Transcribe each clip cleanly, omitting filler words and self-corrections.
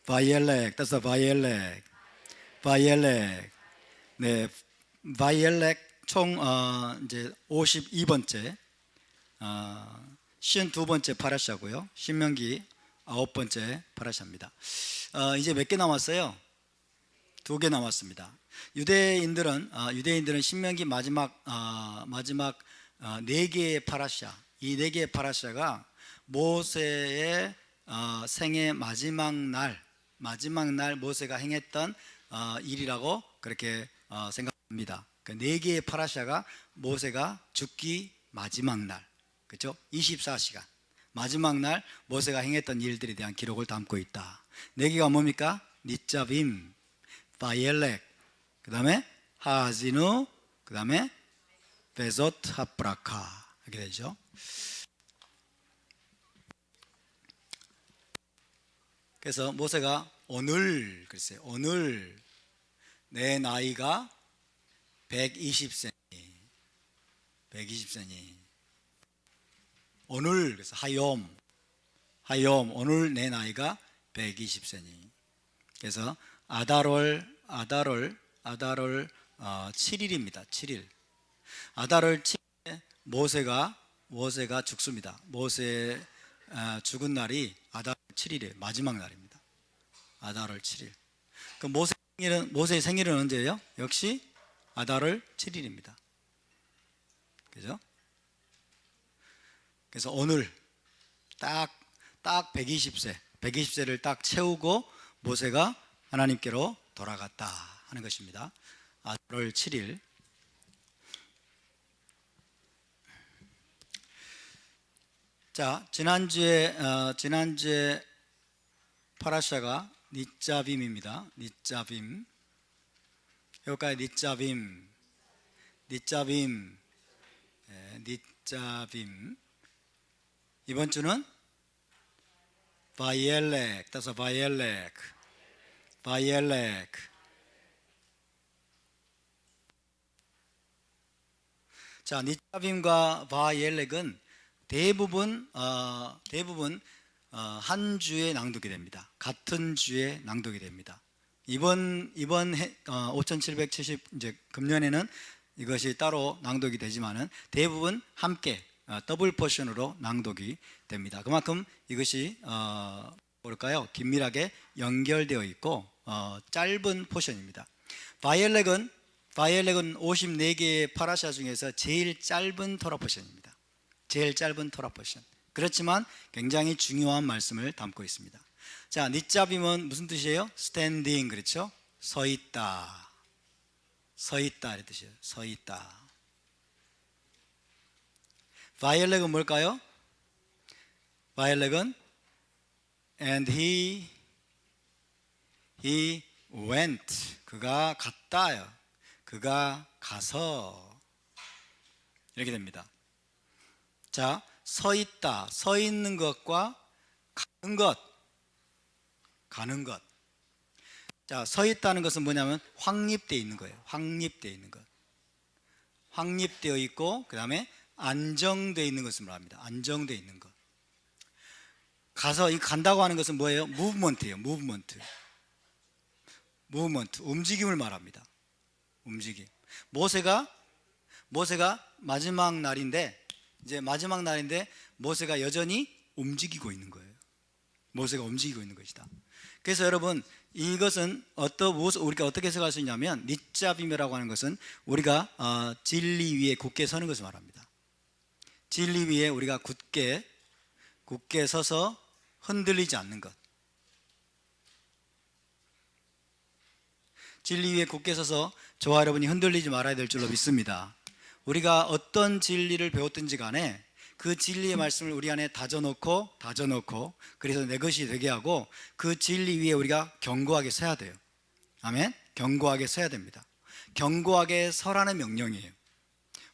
바이엘렉, 따서 바이엘렉, 바이엘렉. 네, 바이엘렉 총 이제 52번째, 52번째 파라샤고요. 신명기 9번째 파라샤입니다. 이제 몇 개 남았어요? 2개 남았습니다. 유대인들은 신명기 마지막 4개의 파라샤, 이 4개의 파라샤가 모세의 생애 마지막 날 모세가 행했던 일이라고 그렇게 생각합니다. 그 4개의 파라샤가 모세가 죽기 마지막 날, 그렇죠? 24시간 마지막 날 모세가 행했던 일들에 대한 기록을 담고 있다. 4개가 뭡니까? 니짜빔, 바이엘렉, 그 다음에 하지누, 그 다음에 베솥 하프라카, 이렇게 되죠. 그래서 모세가 오늘, 글쎄요, 오늘 내 나이가 120세니 오늘, 그래서 하욤 오늘 내 나이가 120세니. 그래서 아달월 7일입니다. 7일. 아달월 7일에 모세가 죽습니다. 모세 죽은 날이 아달월 7일이에요. 마지막 날입니다. 아달월 7일. 그 모세의 생일은 언제예요? 역시 아달월 7일입니다. 그죠? 그래서 오늘 딱 120세를 딱 채우고 모세가 하나님께로 돌아갔다 하는 것입니다. 아달월 7일. 자, 지난주에 파라샤가 니짜빔입니다. 니짜빔. 여기까지 니짜빔. 이번 주는 바이엘렉, 따서 바이엘렉. 자, 니짜빔과 바이엘렉은 대부분 한 주에 낭독이 됩니다. 같은 주에 낭독이 됩니다. 이번 5770 이제 금년에는 이것이 따로 낭독이 되지만은 대부분 함께 더블 포션으로 낭독이 됩니다. 그만큼 이것이 뭐랄까요? 긴밀하게 연결되어 있고 짧은 포션입니다. 바이엘렉은 54개의 파라샤 중에서 제일 짧은 토라 포션입니다. 제일 짧은 토라 포션. 그렇지만 굉장히 중요한 말씀을 담고 있습니다. 자, 니짜빔은 무슨 뜻이에요? 스탠딩, 그렇죠? 서 있다 이런 뜻이에요. 서 있다. 바이엘렉은 뭘까요? 바이엘렉은 and he went, 그가 갔다요. 그가 가서, 이렇게 됩니다. 자, 서 있다, 서 있는 것과 가는 것. 자, 서 있다는 것은 뭐냐면 확립되어 있는 거예요. 확립되어 있는 것. 확립되어 있고, 그 다음에 안정되어 있는 것을 말합니다. 안정되어 있는 것. 가서 이 간다고 하는 것은 뭐예요? 무브먼트예요. 무브먼트. 움직임을 말합니다. 움직임. 모세가 마지막 날인데 모세가 여전히 움직이고 있는 거예요. 모세가 움직이고 있는 것이다. 그래서 여러분, 이것은 우리가 어떻게 해석할 수 있냐면, 니짜빔이라고 하는 것은 우리가 진리 위에 굳게 서는 것을 말합니다. 진리 위에 우리가 굳게 서서 흔들리지 않는 것. 진리 위에 굳게 서서 저와 여러분이 흔들리지 말아야 될 줄로 믿습니다. 우리가 어떤 진리를 배웠든지 간에 그 진리의 말씀을 우리 안에 다져놓고 그래서 내 것이 되게 하고 그 진리 위에 우리가 견고하게 서야 돼요. 아멘. 견고하게 서야 됩니다. 견고하게 서라는 명령이에요.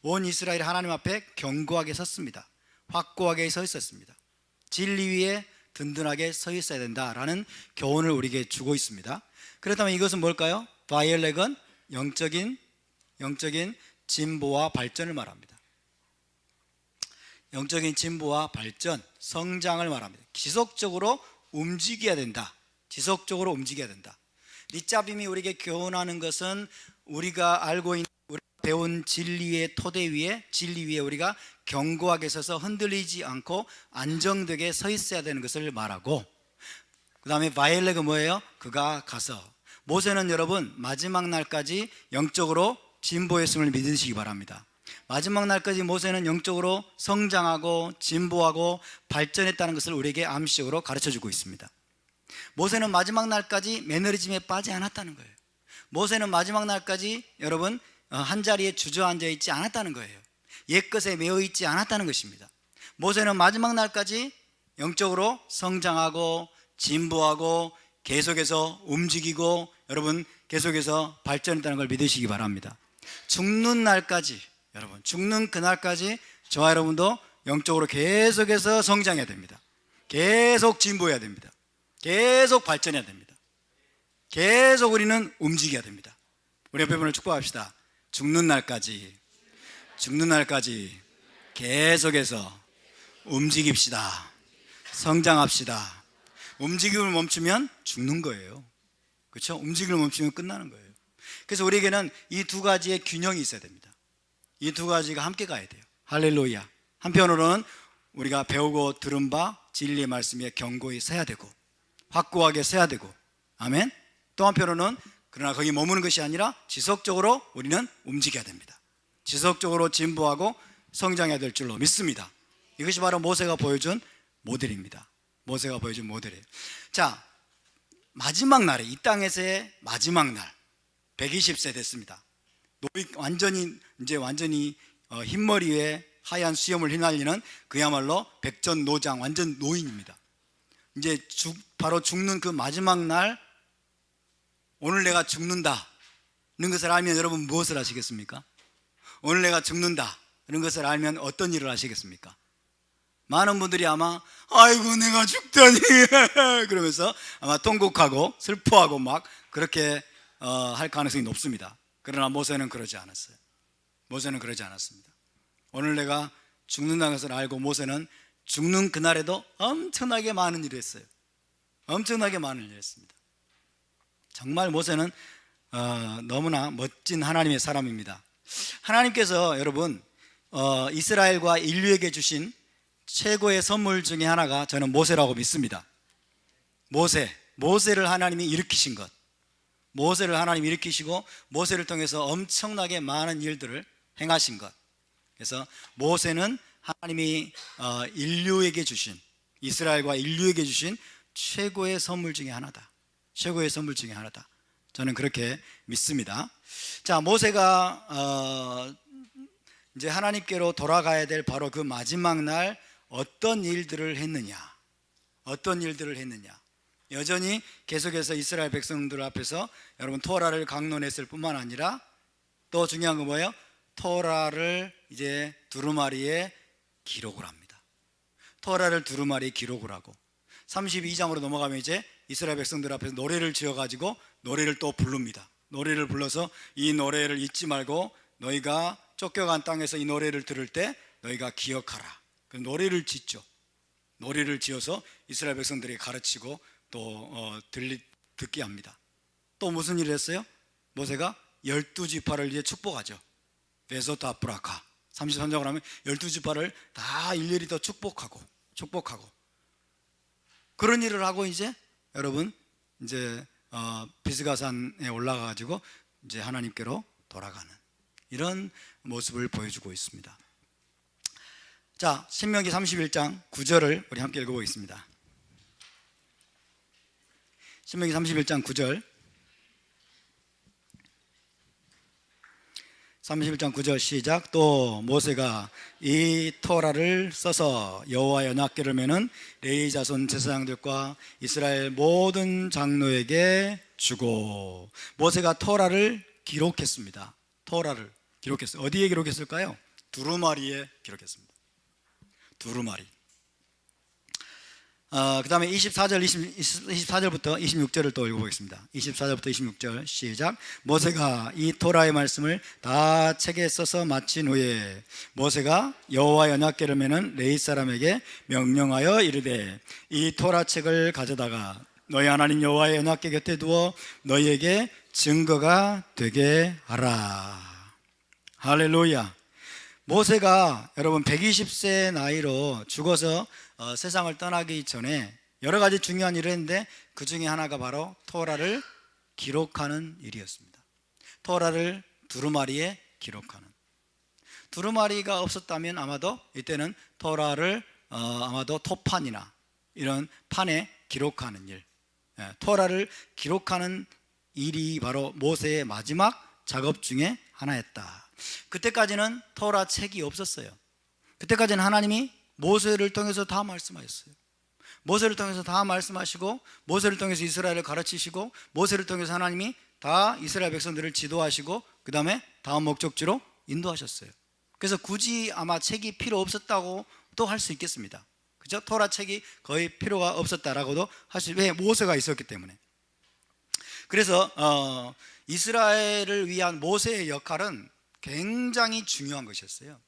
온 이스라엘 하나님 앞에 견고하게 섰습니다. 확고하게 서 있었습니다. 진리 위에 든든하게 서 있어야 된다라는 교훈을 우리에게 주고 있습니다. 그렇다면 이것은 뭘까요? 바이엘렉은 영적인 진보와 발전을 말합니다. 영적인 진보와 발전, 성장을 말합니다. 지속적으로 움직여야 된다. 지속적으로 움직여야 된다. 립잡임이 우리에게 교훈하는 것은 우리가 알고 있는, 우리가 배운 진리의 토대 위에, 진리 위에 우리가 견고하게 서서 흔들리지 않고 안정되게 서 있어야 되는 것을 말하고, 그 다음에 바일레가 뭐예요? 그가 가서. 모세는 여러분 마지막 날까지 영적으로 진보했음을 믿으시기 바랍니다. 마지막 날까지 모세는 영적으로 성장하고 진보하고 발전했다는 것을 우리에게 암시적으로 가르쳐주고 있습니다. 모세는 마지막 날까지 매너리즘에 빠지지 않았다는 거예요. 모세는 마지막 날까지 여러분 한자리에 주저앉아 있지 않았다는 거예요. 옛것에 매여 있지 않았다는 것입니다. 모세는 마지막 날까지 영적으로 성장하고 진보하고 계속해서 움직이고 여러분 계속해서 발전했다는 걸 믿으시기 바랍니다. 죽는 날까지, 여러분 죽는 그날까지 저와 여러분도 영적으로 계속해서 성장해야 됩니다. 계속 진보해야 됩니다. 계속 발전해야 됩니다. 계속 우리는 움직여야 됩니다. 우리 옆에 분을 축복합시다. 죽는 날까지 계속해서 움직입시다. 성장합시다. 움직임을 멈추면 죽는 거예요. 그렇죠? 움직임을 멈추면 끝나는 거예요. 그래서 우리에게는 이 두 가지의 균형이 있어야 됩니다. 이 두 가지가 함께 가야 돼요. 할렐루야. 한편으로는 우리가 배우고 들은 바 진리의 말씀에 견고히 서야 되고 확고하게 서야 되고, 아멘. 또 한편으로는 그러나 거기 머무는 것이 아니라 지속적으로 우리는 움직여야 됩니다. 지속적으로 진보하고 성장해야 될 줄로 믿습니다. 이것이 바로 모세가 보여준 모델입니다. 모세가 보여준 모델이에요. 자, 마지막 날에, 이 땅에서의 마지막 날 120세 됐습니다. 완전히 흰머리에 하얀 수염을 휘날리는 그야말로 백전노장, 완전 노인입니다. 이제 바로 죽는 그 마지막 날, 오늘 내가 죽는다는 것을 알면 여러분 무엇을 하시겠습니까? 오늘 내가 죽는다 이런 것을 알면 어떤 일을 하시겠습니까? 많은 분들이 아마 아이고 내가 죽다니 그러면서 아마 통곡하고 슬퍼하고 막 그렇게 할 가능성이 높습니다. 그러나 모세는 그러지 않았어요. 모세는 그러지 않았습니다. 오늘 내가 죽는다는 것을 알고 모세는 죽는 그날에도 엄청나게 많은 일을 했어요. 엄청나게 많은 일을 했습니다. 정말 모세는 너무나 멋진 하나님의 사람입니다. 하나님께서 여러분 이스라엘과 인류에게 주신 최고의 선물 중에 하나가 저는 모세라고 믿습니다. 모세를 하나님이 일으키신 것, 모세를 하나님이 일으키시고 모세를 통해서 엄청나게 많은 일들을 행하신 것. 그래서 모세는 하나님이 인류에게 주신, 이스라엘과 인류에게 주신 최고의 선물 중에 하나다. 최고의 선물 중에 하나다. 저는 그렇게 믿습니다. 자, 모세가 이제 하나님께로 돌아가야 될 바로 그 마지막 날 어떤 일들을 했느냐? 어떤 일들을 했느냐? 여전히 계속해서 이스라엘 백성들 앞에서 여러분 토라를 강론했을 뿐만 아니라 또 중요한 건 뭐예요? 토라를 이제 두루마리에 기록을 합니다. 토라를 두루마리에 기록을 하고 32장으로 넘어가면 이제 이스라엘 백성들 앞에서 노래를 지어가지고 노래를 또 부릅니다. 노래를 불러서 이 노래를 잊지 말고 너희가 쫓겨간 땅에서 이 노래를 들을 때 너희가 기억하라. 그 노래를 짓죠. 노래를 지어서 이스라엘 백성들에게 가르치고 또 듣게 합니다. 또 무슨 일을 했어요? 모세가 12지파를 이제 축복하죠. 베소타 브라카 33장을 하면 12지파를 다 일일이 더 축복하고 그런 일을 하고 이제 여러분 이제 비스가산에 올라가가지고 이제 하나님께로 돌아가는 이런 모습을 보여주고 있습니다. 자, 신명기 31장 9절을 우리 함께 읽어보겠습니다. 신명기 31장 9절 31장 9절 시작. 또 모세가 이 토라를 써서 여호와 언약궤를 메는 레위 자손 제사장들과 이스라엘 모든 장로에게 주고. 모세가 토라를 기록했습니다. 토라를 기록했어요. 어디에 기록했을까요? 두루마리에 기록했습니다. 두루마리. 그 다음에 24절부터 26절을 또 읽어보겠습니다. 24절부터 26절 시작. 모세가 이 토라의 말씀을 다 책에 써서 마친 후에 모세가 여호와의 언약궤를 메는 레위 사람에게 명령하여 이르되 이 토라 책을 가져다가 너희 하나님 여호와의 언약궤 곁에 두어 너희에게 증거가 되게 하라. 할렐루야. 모세가 여러분 120세 나이로 죽어서 세상을 떠나기 전에 여러 가지 중요한 일을 했는데 그 중에 하나가 바로 토라를 기록하는 일이었습니다. 토라를 두루마리에 기록하는. 두루마리가 없었다면 아마도 이때는 토라를 아마도 토판이나 이런 판에 기록하는 일, 토라를 기록하는 일이 바로 모세의 마지막 작업 중에 하나였다. 그때까지는 토라 책이 없었어요. 그때까지는 하나님이 모세를 통해서 다 말씀하셨어요. 모세를 통해서 다 말씀하시고, 모세를 통해서 이스라엘을 가르치시고, 모세를 통해서 하나님이 다 이스라엘 백성들을 지도하시고, 그 다음에 다음 목적지로 인도하셨어요. 그래서 굳이 아마 책이 필요 없었다고도 할 수 있겠습니다. 그죠? 토라 책이 거의 필요가 없었다라고도 할 수, 왜? 모세가 있었기 때문에. 그래서 이스라엘을 위한 모세의 역할은 굉장히 중요한 것이었어요.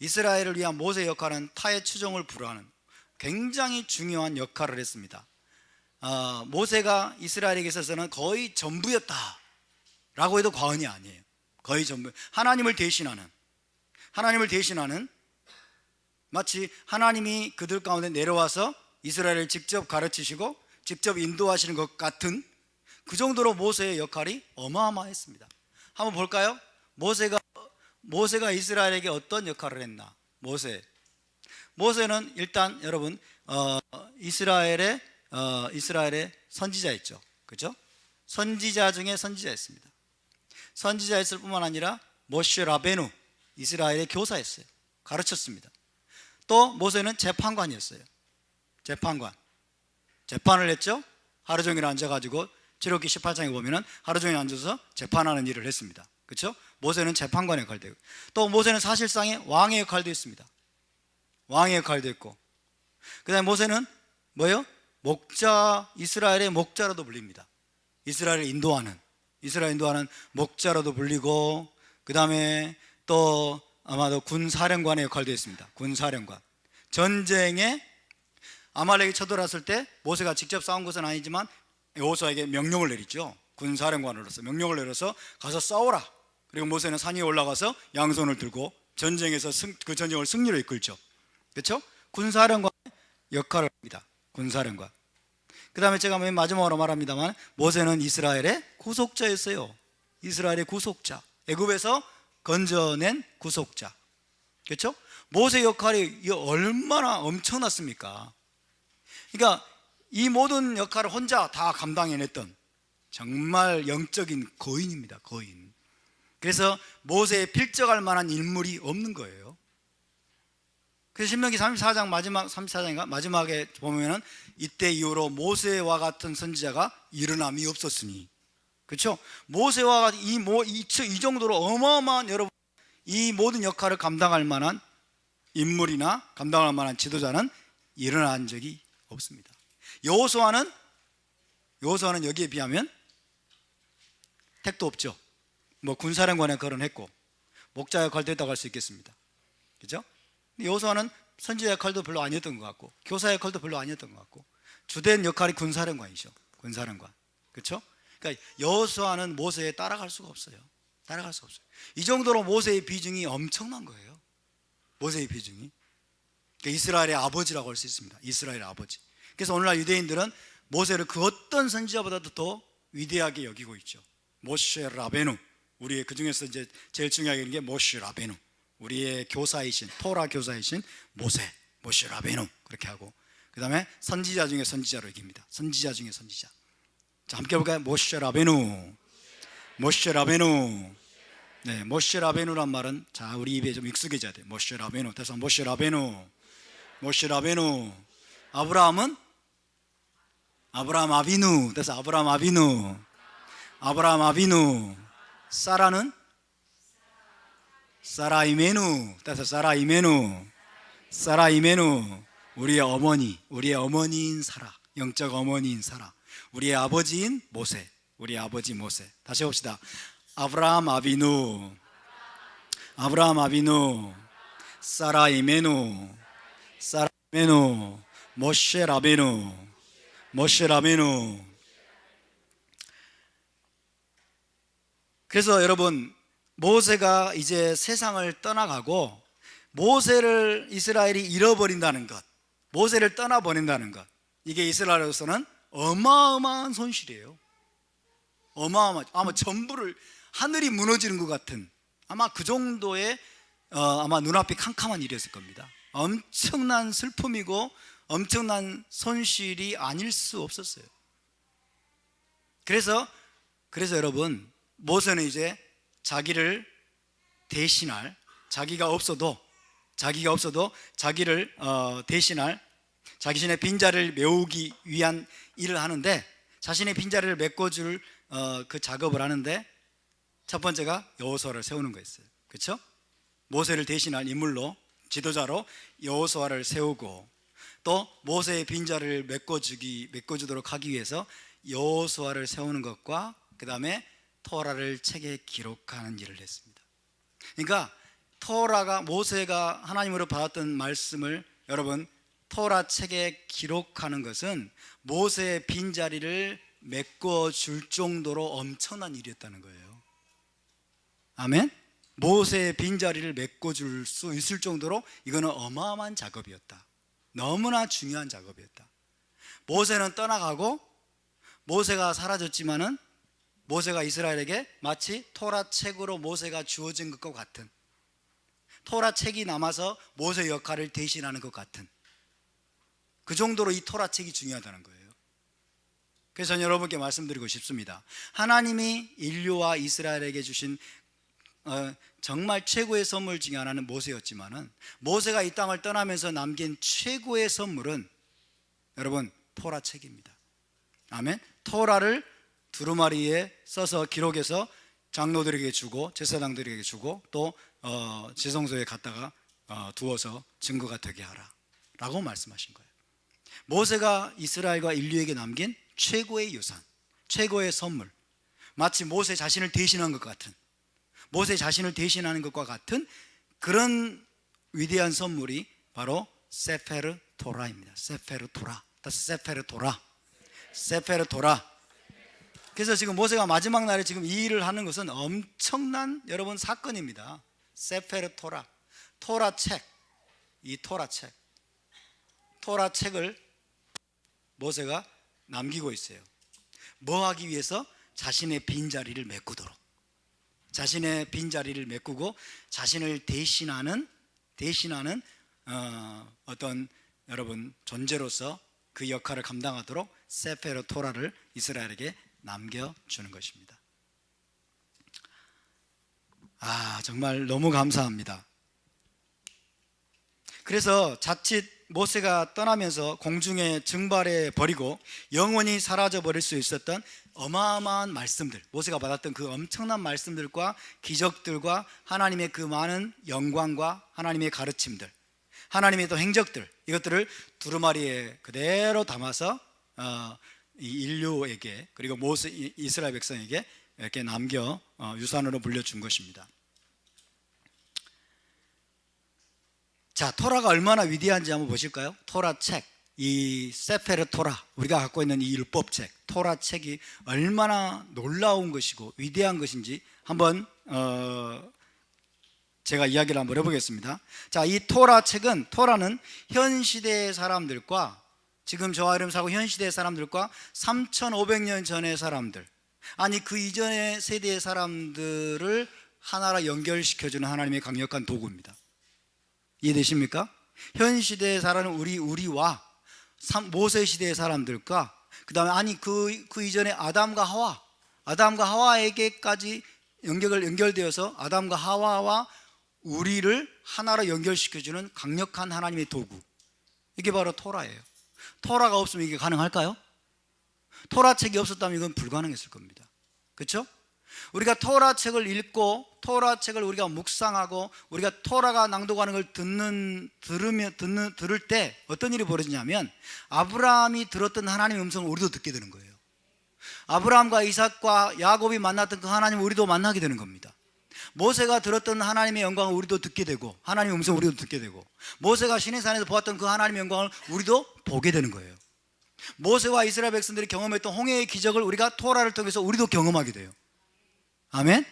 이스라엘을 위한 모세의 역할은 타의 추종을 불허하는 굉장히 중요한 역할을 했습니다. 모세가 이스라엘에게 있어서는 거의 전부였다 라고 해도 과언이 아니에요. 거의 전부. 하나님을 대신하는 마치 하나님이 그들 가운데 내려와서 이스라엘을 직접 가르치시고 직접 인도하시는 것 같은 그 정도로 모세의 역할이 어마어마했습니다. 한번 볼까요? 모세가 이스라엘에게 어떤 역할을 했나? 모세는 일단 여러분 이스라엘의 선지자였죠. 그렇죠? 선지자 중에 선지자였습니다. 선지자였을 뿐만 아니라 모세 라베누, 이스라엘의 교사였어요. 가르쳤습니다. 또 모세는 재판관이었어요. 재판을 했죠. 하루 종일 앉아가지고 출애굽기 18장에 보면은 하루 종일 앉아서 재판하는 일을 했습니다. 그렇죠? 모세는 재판관의 역할도 했고, 또 모세는 사실상의 왕의 역할도 했습니다. 왕의 역할도 했고, 그 다음에 모세는 뭐예요? 목자, 이스라엘의 목자로도 불립니다. 이스라엘 인도하는 목자로도 불리고, 그 다음에 또 아마도 군사령관의 역할도 했습니다. 군사령관. 전쟁에 아말렉이 쳐들어왔을 때 모세가 직접 싸운 것은 아니지만 여호수아에게 명령을 내리죠. 군사령관으로서 명령을 내려서 가서 싸워라. 그리고 모세는 산 위에 올라가서 양손을 들고 전쟁에서 그 전쟁을 승리로 이끌죠. 그렇죠? 군사령관의 역할을 합니다. 군사령관. 그 다음에 제가 맨 마지막으로 말합니다만, 모세는 이스라엘의 구속자였어요. 이스라엘의 구속자, 애굽에서 건져낸 구속자. 그렇죠? 모세 역할이 얼마나 엄청났습니까? 그러니까 이 모든 역할을 혼자 다 감당해냈던 정말 영적인 거인입니다. 거인. 그래서 모세에 필적할 만한 인물이 없는 거예요. 그래서 신명기 34장 마지막에 보면은 이때 이후로 모세와 같은 선지자가 일어남이 없었으니, 그렇죠? 모세와 같은 이 정도로 어마어마한 여러분, 이 모든 역할을 감당할 만한 인물이나 감당할 만한 지도자는 일어난 적이 없습니다. 여호수아는 여기에 비하면 택도 없죠. 뭐 군사령관에 거론했고 목자 역할도 했다고 할 수 있겠습니다. 그렇죠? 여호수아는 선지자 역할도 별로 아니었던 것 같고 교사 역할도 별로 아니었던 것 같고 주된 역할이 군사령관이죠. 군사령관. 그렇죠? 그러니까 여호수아는 모세에 따라갈 수가 없어요. 이 정도로 모세의 비중이 엄청난 거예요. 모세의 비중이. 그러니까 이스라엘의 아버지라고 할 수 있습니다. 이스라엘의 아버지. 그래서 오늘날 유대인들은 모세를 그 어떤 선지자보다도 더 위대하게 여기고 있죠. 모세 라베누. 우리의 그 중에서 이제 제일 중요하게 있는 게 모세 라베누. 우리의 교사이신, 토라 교사이신 모세 라베누. 그렇게 하고, 그 다음에 선지자 중에 선지자로 여깁니다. 선지자 중에 선지자. 자, 함께 볼까요? 모세 라베누. 네, 모세 라베누란 말은 자, 우리 입에 좀 익숙해져야 돼요. 모세 라베누. 그래서 모세 라베누. 아브라함은 아브라함 아비누. 그래서 아브라함 아비누. 사라는 사라 이메누. 그래서 사라 이메누. 우리의 어머니인 사라. 영적 어머니인 사라. 우리의 아버지인 모세. 다시 봅시다. 아브라함 아비누, 사라 이메누, 모세 라베누. 모시라미누. 그래서 여러분, 모세가 이제 세상을 떠나가고 모세를 이스라엘이 잃어버린다는 것, 모세를 떠나보낸다는 것, 이게 이스라엘로서는 어마어마한 손실이에요. 아마 전부를, 하늘이 무너지는 것 같은, 아마 그 정도의 아마 눈앞이 캄캄한 일이었을 겁니다. 엄청난 슬픔이고 엄청난 손실이 아닐 수 없었어요. 그래서 여러분, 모세는 이제 자기를 대신할, 자기가 없어도 자기를 대신할, 자신의 빈자리를 메우기 위한 일을 하는데, 자신의 빈자리를 메꿔줄 그 작업을 하는데, 첫 번째가 여호수아를 세우는 거였어요. 그렇죠? 모세를 대신할 인물로, 지도자로 여호수아를 세우고, 또 모세의 빈자리를 메꿔주도록 하기 위해서 여호수아를 세우는 것과 그 다음에 토라를 책에 기록하는 일을 했습니다. 그러니까 토라가, 모세가 하나님으로 받았던 말씀을 여러분 토라 책에 기록하는 것은 모세의 빈자리를 메꿔줄 정도로 엄청난 일이었다는 거예요. 아멘? 모세의 빈자리를 메꿔줄 수 있을 정도로 이거는 어마어마한 작업이었다. 너무나 중요한 작업이었다. 모세는 떠나가고 모세가 사라졌지만은 모세가 이스라엘에게 마치 토라 책으로 모세가 주어진 것과 같은, 토라 책이 남아서 모세 역할을 대신하는 것 같은, 그 정도로 이 토라 책이 중요하다는 거예요. 그래서 저는 여러분께 말씀드리고 싶습니다. 하나님이 인류와 이스라엘에게 주신 정말 최고의 선물 중에 하나는 모세였지만은, 모세가 이 땅을 떠나면서 남긴 최고의 선물은 여러분 토라 책입니다. 아멘. 토라를 두루마리에 써서 기록해서 장로들에게 주고 제사장들에게 주고 또 지성소에 갖다가 두어서 증거가 되게 하라 라고 말씀하신 거예요. 모세가 이스라엘과 인류에게 남긴 최고의 유산, 최고의 선물, 마치 모세 자신을 대신한 것 같은, 모세 자신을 대신하는 것과 같은 그런 위대한 선물이 바로 세페르 토라입니다. 세페르 토라. 세페르 토라. 그래서 지금 모세가 마지막 날에 지금 이 일을 하는 것은 엄청난 여러분 사건입니다. 세페르 토라, 토라 책, 이 토라 책을 모세가 남기고 있어요. 뭐 하기 위해서? 자신의 빈자리를 메꾸도록, 자신의 빈자리를 메꾸고 자신을 대신하는 어떤 여러분 존재로서 그 역할을 감당하도록 세페르 토라를 이스라엘에게 남겨주는 것입니다. 정말 너무 감사합니다. 그래서 자칫 모세가 떠나면서 공중에 증발해 버리고 영원히 사라져 버릴 수 있었던 어마어마한 말씀들, 모세가 받았던 그 엄청난 말씀들과 기적들과 하나님의 그 많은 영광과 하나님의 가르침들, 하나님의 또 행적들, 이것들을 두루마리에 그대로 담아서 이 인류에게, 그리고 모세, 이스라엘 백성에게 이렇게 남겨 유산으로 물려준 것입니다. 자, 토라가 얼마나 위대한지 한번 보실까요? 토라 책, 이 세페르 토라, 우리가 갖고 있는 이 율법책, 토라 책이 얼마나 놀라운 것이고 위대한 것인지 한번 제가 이야기를 한번 해보겠습니다. 자, 이 토라 책은, 토라는 현 시대의 사람들과, 지금 저와 여러분 살고 현 시대의 사람들과 3,500년 전의 사람들, 아니 그 이전의 세대의 사람들을 하나로 연결시켜주는 하나님의 강력한 도구입니다. 이해되십니까? 현 시대에 살아는 우리와 모세 시대의 사람들과, 그 다음에 아니 그 이전에 아담과 하와에게까지 연결되어서 아담과 하와와 우리를 하나로 연결시켜주는 강력한 하나님의 도구, 이게 바로 토라예요. 토라가 없으면 이게 가능할까요? 토라 책이 없었다면 이건 불가능했을 겁니다. 그렇죠? 우리가 토라 책을 읽고 토라 책을 우리가 묵상하고 우리가 토라가 낭독하는 걸 들을 때 어떤 일이 벌어지냐면, 아브라함이 들었던 하나님의 음성을 우리도 듣게 되는 거예요. 아브라함과 이삭과 야곱이 만났던 그 하나님을 우리도 만나게 되는 겁니다. 모세가 들었던 하나님의 영광을 우리도 듣게 되고, 하나님의 음성을 우리도 듣게 되고, 모세가 시내산에서 보았던 그 하나님의 영광을 우리도 보게 되는 거예요. 모세와 이스라엘 백성들이 경험했던 홍해의 기적을 우리가 토라를 통해서 우리도 경험하게 돼요. 아멘.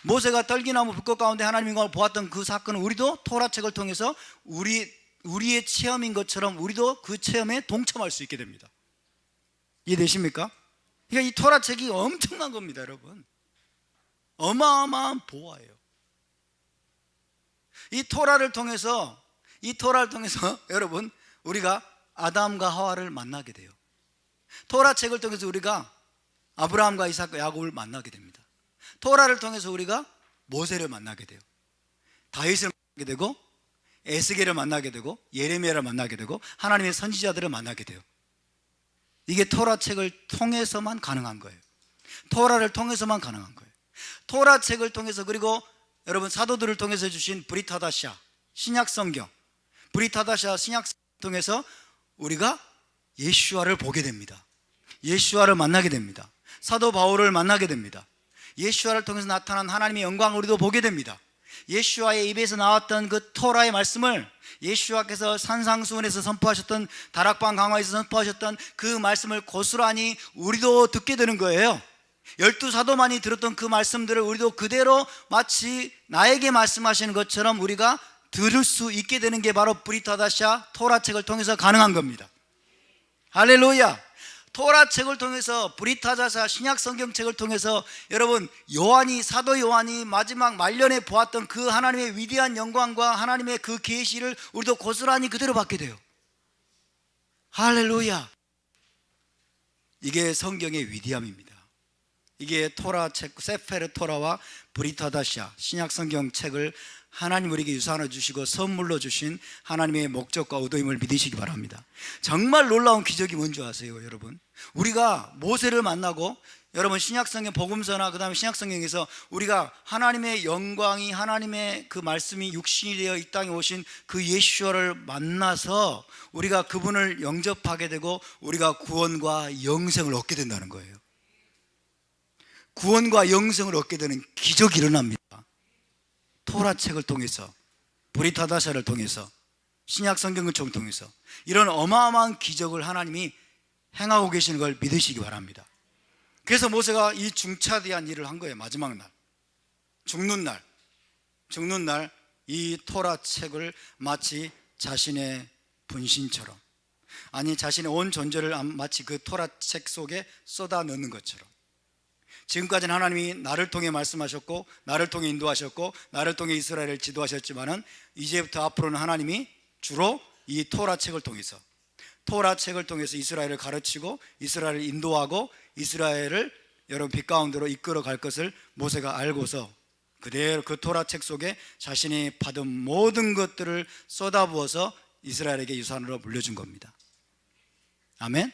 모세가 떨기나무 불꽃 가운데 하나님의 영광을 보았던 그 사건은 우리도 토라책을 통해서 우리의 체험인 것처럼 우리도 그 체험에 동참할 수 있게 됩니다. 이해되십니까? 그러니까 이 토라책이 엄청난 겁니다, 여러분. 어마어마한 보화예요. 이 토라를 통해서 여러분, 우리가 아담과 하와를 만나게 돼요. 토라책을 통해서 우리가 아브라함과 이삭과 야곱을 만나게 됩니다. 토라를 통해서 우리가 모세를 만나게 돼요. 다윗을 만나게 되고, 에스겔을 만나게 되고, 예레미야를 만나게 되고, 하나님의 선지자들을 만나게 돼요. 이게 토라책을 통해서만 가능한 거예요. 토라를 통해서만 가능한 거예요. 토라책을 통해서, 그리고 여러분 사도들을 통해서 주신 브릿하다샤 신약성경, 브릿하다샤 신약성경을 통해서 우리가 예수와를 보게 됩니다. 예수와를 만나게 됩니다. 사도 바울을 만나게 됩니다. 예수와를 통해서 나타난 하나님의 영광을 우리도 보게 됩니다. 예수와의 입에서 나왔던 그 토라의 말씀을 예수와께서 산상수훈에서 선포하셨던, 다락방 강화에서 선포하셨던 그 말씀을 고스란히 우리도 듣게 되는 거예요. 12사도만이 들었던 그 말씀들을 우리도 그대로 마치 나에게 말씀하시는 것처럼 우리가 들을 수 있게 되는 게 바로 브릿하다샤 토라책을 통해서 가능한 겁니다. 할렐루야. 토라책을 통해서, 브릿하다샤 신약성경책을 통해서 여러분, 사도 요한이 마지막 말년에 보았던 그 하나님의 위대한 영광과 하나님의 그 계시를 우리도 고스란히 그대로 받게 돼요. 할렐루야. 이게 성경의 위대함입니다. 이게 토라책, 세페르 토라와 브릿하다샤 신약성경 책을 하나님 우리에게 유산으로 주시고 선물로 주신 하나님의 목적과 의도임을 믿으시기 바랍니다. 정말 놀라운 기적이 뭔지 아세요, 여러분? 우리가 모세를 만나고, 여러분 신약성경 복음서나 그 다음에 신약성경에서 우리가 하나님의 영광이, 하나님의 그 말씀이 육신이 되어 이 땅에 오신 그 예수를 만나서 우리가 그분을 영접하게 되고 우리가 구원과 영생을 얻게 된다는 거예요. 구원과 영생을 얻게 되는 기적이 일어납니다. 토라책을 통해서, 브릿하다샤를 통해서, 신약성경을 통해서 이런 어마어마한 기적을 하나님이 행하고 계시는 걸 믿으시기 바랍니다. 그래서 모세가 이 중차대한 일을 한 거예요. 마지막 날, 죽는 날 이 토라책을 마치 자신의 분신처럼, 아니 자신의 온 존재를 마치 그 토라책 속에 쏟아 넣는 것처럼, 지금까지는 하나님이 나를 통해 말씀하셨고 나를 통해 인도하셨고 나를 통해 이스라엘을 지도하셨지만은 이제부터 앞으로는 하나님이 주로 이 토라책을 통해서 이스라엘을 가르치고 이스라엘을 인도하고 이스라엘을 여러분 빛 가운데로 이끌어 갈 것을 모세가 알고서 그대로 그 토라책 속에 자신이 받은 모든 것들을 쏟아부어서 이스라엘에게 유산으로 물려준 겁니다. 아멘.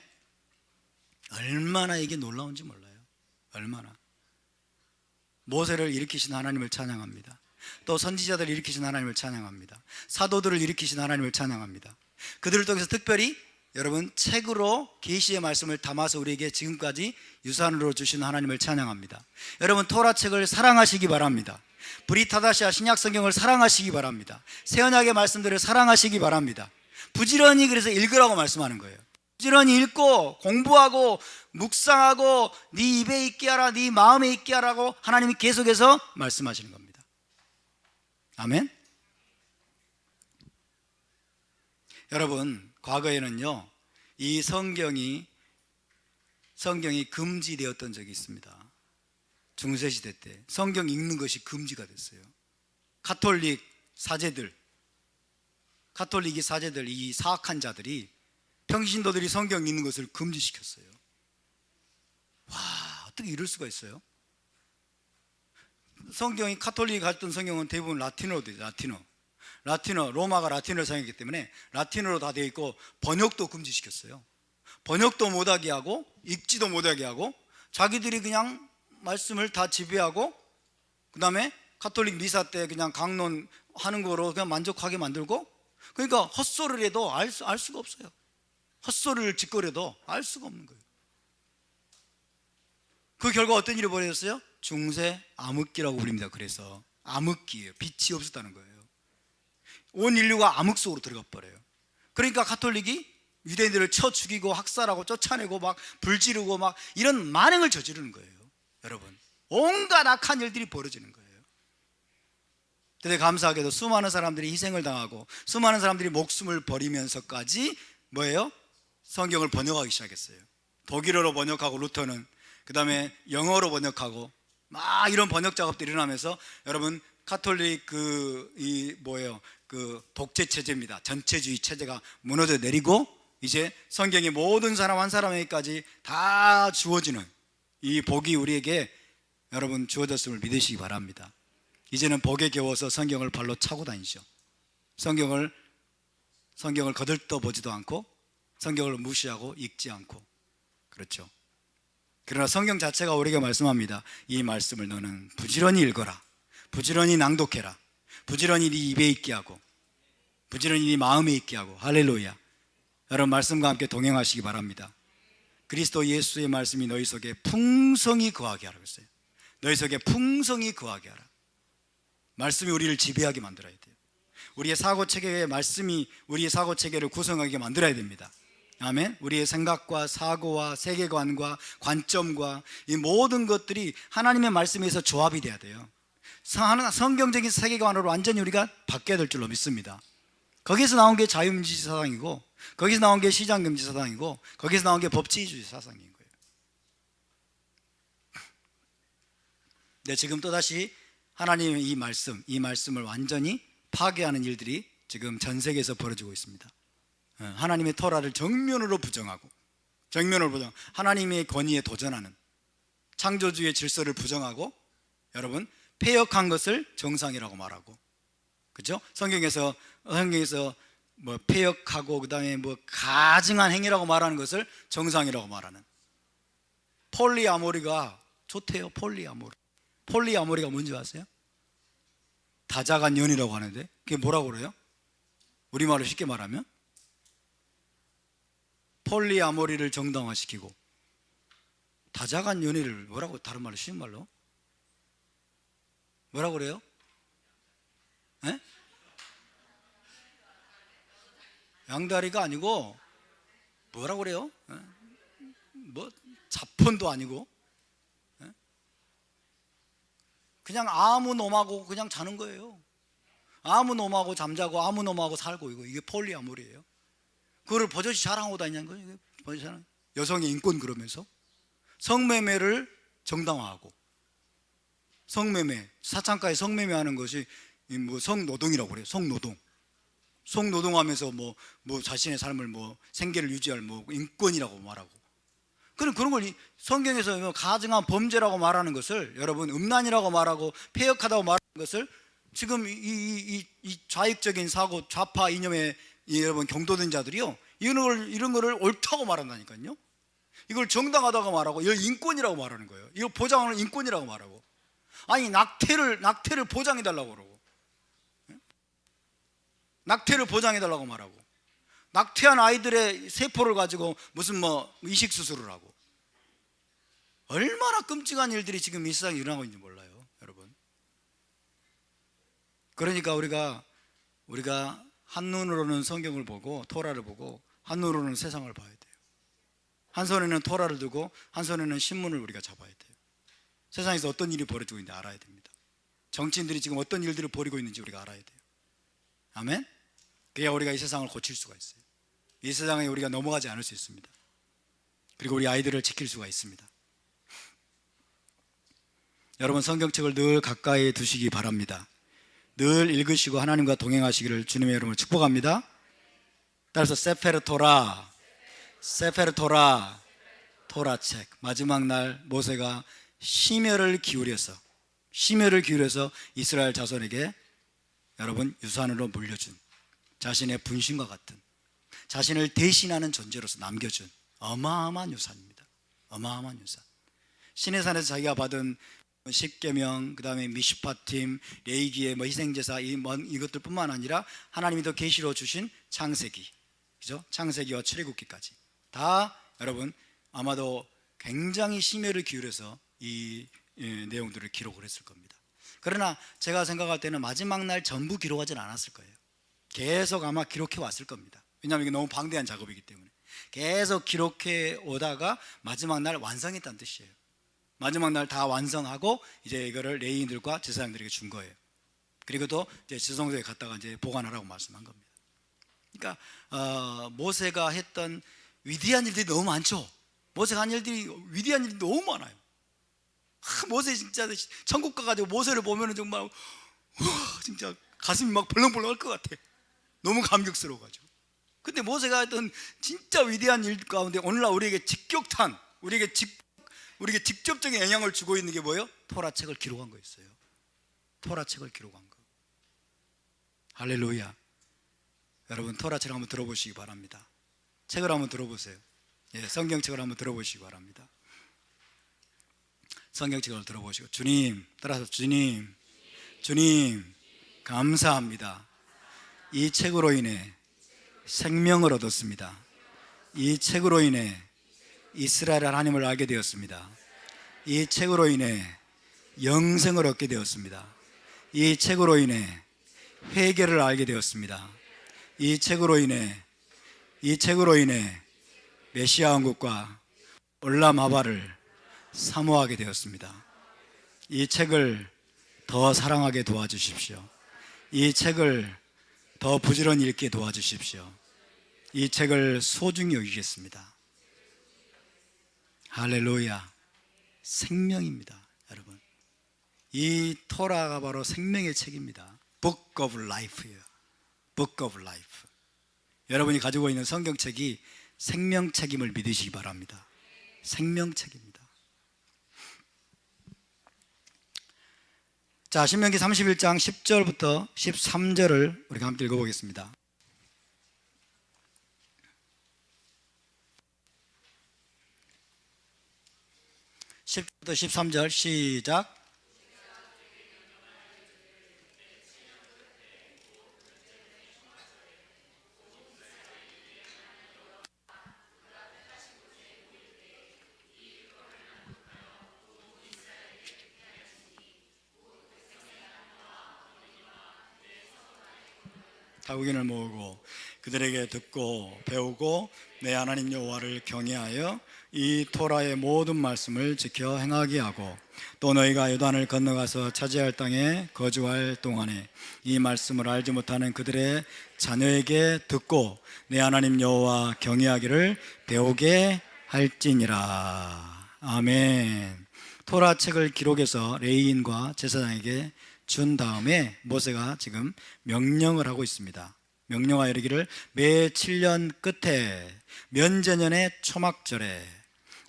얼마나 이게 놀라운지 몰라요. 얼마나. 모세를 일으키신 하나님을 찬양합니다. 또 선지자들을 일으키신 하나님을 찬양합니다. 사도들을 일으키신 하나님을 찬양합니다. 그들을 통해서 특별히 여러분 책으로 계시의 말씀을 담아서 우리에게 지금까지 유산으로 주신 하나님을 찬양합니다. 여러분 토라책을 사랑하시기 바랍니다. 브릿하다샤 신약성경을 사랑하시기 바랍니다. 새언약의 말씀들을 사랑하시기 바랍니다. 부지런히 그래서 읽으라고 말씀하는 거예요. 부지런히 읽고 공부하고 묵상하고 네 입에 있게 하라, 네 마음에 있게 하라고 하나님이 계속해서 말씀하시는 겁니다. 아멘. 여러분, 과거에는요 이 성경이 금지되었던 적이 있습니다. 중세시대 때 성경 읽는 것이 금지가 됐어요. 가톨릭 사제들, 이 사악한 자들이 평신도들이 성경 읽는 것을 금지시켰어요. 와, 어떻게 이럴 수가 있어요? 성경이, 가톨릭이 가졌던 성경은 대부분 라틴어로 되죠. 라틴어, 로마가 라틴어를 사용했기 때문에 라틴어로 다 되어 있고 번역도 금지시켰어요. 번역도 못하게 하고 읽지도 못하게 하고 자기들이 그냥 말씀을 다 지배하고 그 다음에 가톨릭 미사 때 그냥 강론하는 거로 그냥 만족하게 만들고, 그러니까 헛소리를 해도 알 수가 없어요. 헛소리를 짓거려도 알 수가 없는 거예요. 그 결과 어떤 일이 벌어졌어요? 중세 암흑기라고 부릅니다. 그래서 암흑기예요. 빛이 없었다는 거예요. 온 인류가 암흑 속으로 들어가 버려요. 그러니까 가톨릭이 유대인들을 쳐 죽이고 학살하고 쫓아내고 막 불지르고 막 이런 만행을 저지르는 거예요. 여러분, 온갖 악한 일들이 벌어지는 거예요. 근데 감사하게도 수많은 사람들이 희생을 당하고 수많은 사람들이 목숨을 버리면서까지 뭐예요? 성경을 번역하기 시작했어요. 독일어로 번역하고 루터는, 그 다음에 영어로 번역하고 막 이런 번역 작업들이 일어나면서 여러분, 카톨릭 독재 체제입니다. 전체주의 체제가 무너져 내리고 이제 성경이 모든 사람 한 사람에게까지 다 주어지는 이 복이 우리에게 여러분 주어졌음을 믿으시기 바랍니다. 이제는 복에 겨워서 성경을 발로 차고 다니죠. 성경을 거들떠 보지도 않고 성경을 무시하고 읽지 않고, 그렇죠. 그러나 성경 자체가 우리에게 말씀합니다. 이 말씀을 너는 부지런히 읽어라, 부지런히 낭독해라, 부지런히 네 입에 있게 하고 부지런히 네 마음에 있게 하고. 할렐루야. 여러분, 말씀과 함께 동행하시기 바랍니다. 그리스도 예수의 말씀이 너희 속에 풍성히 거하게 하라고 했어요. 너희 속에 풍성히 거하게 하라. 말씀이 우리를 지배하게 만들어야 돼요. 우리의 사고체계의 말씀이 우리의 사고체계를 구성하게 만들어야 됩니다. 아멘. 우리의 생각과 사고와 세계관과 관점과 이 모든 것들이 하나님의 말씀에서 조합이 돼야 돼요. 성경적인 세계관으로 완전히 우리가 바뀌어야 될 줄로 믿습니다. 거기서 나온 게 자유민주주의 사상이고, 거기서 나온 게 시장금지 사상이고, 거기서 나온 게 법치주의 사상인 거예요. 네, 지금 또다시 하나님의 이 말씀을 완전히 파괴하는 일들이 지금 전 세계에서 벌어지고 있습니다. 하나님의 토라를 정면으로 부정하고, 하나님의 권위에 도전하는, 창조주의 질서를 부정하고, 여러분, 폐역한 것을 정상이라고 말하고, 그죠? 성경에서 뭐 폐역하고 그다음에 뭐 가증한 행위라고 말하는 것을 정상이라고 말하는, 폴리아모리가 좋대요. 폴리아모리가 뭔지 아세요? 다자간 연이라고 하는데 그게 뭐라고 그래요? 우리말로 쉽게 말하면 폴리아모리를 정당화시키고 다자간 연애를 뭐라고, 다른 말로 쉬운 말로 뭐라고 그래요? 에? 양다리가 아니고 뭐라고 그래요? 뭐 자폰도 아니고 그냥 아무 놈하고 그냥 자는 거예요. 아무 놈하고 잠자고 아무 놈하고 살고, 이게 폴리아모리예요. 그거를 버젓이 자랑하고 다니는 거예요. 여성의 인권 그러면서 성매매를 정당화하고, 사창가에 성매매하는 것이 뭐 성노동이라고 그래요. 성노동하면서 뭐 자신의 삶을 생계를 유지할 인권이라고 말하고. 그런 걸 성경에서 가증한 범죄라고 말하는 것을, 여러분, 음란이라고 말하고 폐역하다고 말하는 것을 지금 이 좌익적인 사고, 좌파 이념의 여러분 경도된 자들이요, 이런 거를 옳다고 말한다니까요. 이걸 정당하다고 말하고, 이걸 인권이라고 말하는 거예요. 이거 보장하는 인권이라고 말하고. 아니, 낙태를 보장해달라고 그러고, 낙태를 보장해달라고 말하고, 낙태한 아이들의 세포를 가지고 무슨 이식 수술을 하고, 얼마나 끔찍한 일들이 지금 이 세상에 일어나고 있는지 몰라요, 여러분. 그러니까 우리가 한눈으로는 성경을 보고 토라를 보고 한눈으로는 세상을 봐야 돼요. 한 손에는 토라를 두고 한 손에는 신문을 우리가 잡아야 돼요. 세상에서 어떤 일이 벌어지고 있는지 알아야 됩니다. 정치인들이 지금 어떤 일들을 벌이고 있는지 우리가 알아야 돼요. 아멘. 그래야 우리가 이 세상을 고칠 수가 있어요. 이 세상에 우리가 넘어가지 않을 수 있습니다. 그리고 우리 아이들을 지킬 수가 있습니다. 여러분, 성경책을 늘 가까이 두시기 바랍니다. 늘 읽으시고 하나님과 동행하시기를 주님의 이름으로 축복합니다. 따라서 세페르 토라, 토라책. 마지막 날 모세가 심혈을 기울여서 이스라엘 자손에게 여러분 유산으로 물려준, 자신의 분신과 같은, 자신을 대신하는 존재로서 남겨준 어마어마한 유산입니다. 어마어마한 유산. 시내산에서 자기가 받은 십계명, 그 다음에 미슈파팀, 레이기의 희생제사, 이것들 뿐만 아니라 하나님이 더 계시로 주신 창세기, 그죠? 창세기와 출애굽기까지 다 여러분 아마도 굉장히 심혈을 기울여서 이 내용들을 기록을 했을 겁니다. 그러나 제가 생각할 때는 마지막 날 전부 기록하지는 않았을 거예요. 계속 아마 기록해 왔을 겁니다. 왜냐하면 이게 너무 방대한 작업이기 때문에. 계속 기록해 오다가 마지막 날 완성했다는 뜻이에요. 마지막 날 다 완성하고 이제 이거를 레위인들과 제사장들에게 준 거예요. 그리고 또 이제 지성소에 갔다가 이제 보관하라고 말씀한 겁니다. 그러니까 모세가 했던 위대한 일들이 너무 많죠. 모세가 한 일들이 위대한 일들이 너무 많아요. 모세 진짜 천국 가가지고 모세를 보면은 정말 우와, 진짜 가슴이 막 벌렁벌렁 할 것 같아. 너무 감격스러워가지고. 근데 모세가 했던 진짜 위대한 일 가운데 오늘날 우리에게 직격탄, 우리에게 직접적인 영향을 주고 있는 게 뭐예요? 토라책을 기록한 거였어요. 토라책을 기록한 거. 할렐루야. 여러분 토라책을 한번 들어보시기 바랍니다. 책을 한번 들어보세요. 예, 성경책을 한번 들어보시기 바랍니다. 성경책을 들어보시고 주님, 따라서 주님 감사합니다. 이 책으로 인해 생명을 얻었습니다. 이 책으로 인해 이스라엘 하나님을 알게 되었습니다. 이 책으로 인해 영생을 얻게 되었습니다. 이 책으로 인해 회개를 알게 되었습니다. 이 책으로 인해 메시아 왕국과 올라마바를 사모하게 되었습니다. 이 책을 더 사랑하게 도와주십시오. 이 책을 더 부지런히 읽게 도와주십시오. 이 책을 소중히 여기겠습니다. 할렐루야. 생명입니다, 여러분. 이 토라가 바로 생명의 책입니다. Book of Life예요. Book of Life. 여러분이 가지고 있는 성경책이 생명책임을 믿으시기 바랍니다. 생명책입니다. 자, 신명기 31장 10절부터 13절을 우리가 함께 읽어보겠습니다. (10절부터 13절) 시작. 타국인을 모으고 그들에게 듣고 배우고 내 하나님 여호와를 경외하여 이 토라의 모든 말씀을 지켜 행하게 하고 또 너희가 요단을 건너가서 차지할 땅에 거주할 동안에 이 말씀을 알지 못하는 그들의 자녀에게 듣고 내 하나님 여호와 경외하기를 배우게 할지니라. 아멘. 토라 책을 기록해서 레위인과 제사장에게 준 다음에 모세가 지금 명령을 하고 있습니다. 명령하여 이르기를 매 7년 끝에 면제년의 초막절에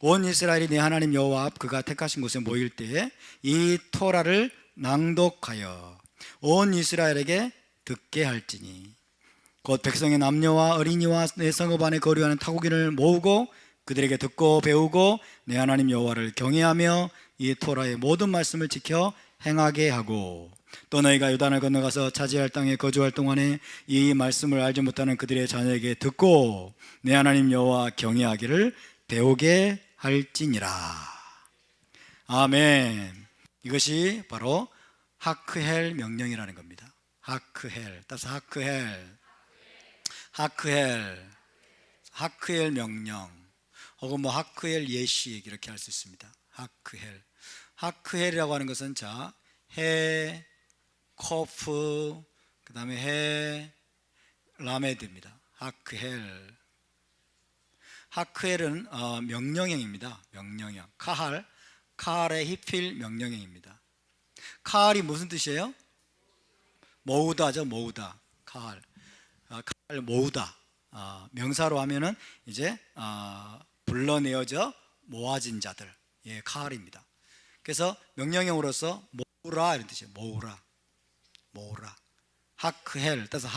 온 이스라엘이 내 하나님 여호와 앞 그가 택하신 곳에 모일 때에 이 토라를 낭독하여 온 이스라엘에게 듣게 할지니 곧 백성의 남녀와 어린이와 내 성읍 안에 거류하는 타국인을 모으고 그들에게 듣고 배우고 내 하나님 여호와를 경외하며 이 토라의 모든 말씀을 지켜 행하게 하고 또 너희가 요단을 건너가서 차지할 땅에 거주할 동안에 이 말씀을 알지 못하는 그들의 자녀에게 듣고 내 하나님 여호와 경외하기를 배우게 할지니라. 아멘. 이것이 바로 하크헬 명령이라는 겁니다. 하크헬, 따라서 하크헬 명령, 혹은 뭐 하크헬 예식 이렇게 할 수 있습니다. 하크헬이라고 하는 것은 자, 해, 코프, 그 다음에 해, 라메드입니다. 하크헬은 명령형입니다. 명령형. 카할의 히필 명령형입니다. 카할이 무슨 뜻이에요? 모으다죠. 모으다. 카할 모으다. 명사로 하면은 이제 불러내어져 모아진 자들, 예, 카할입니다. 그래서 명령형으로서 모으라 이런 뜻이에요. 모으라. 하크헬, 따라서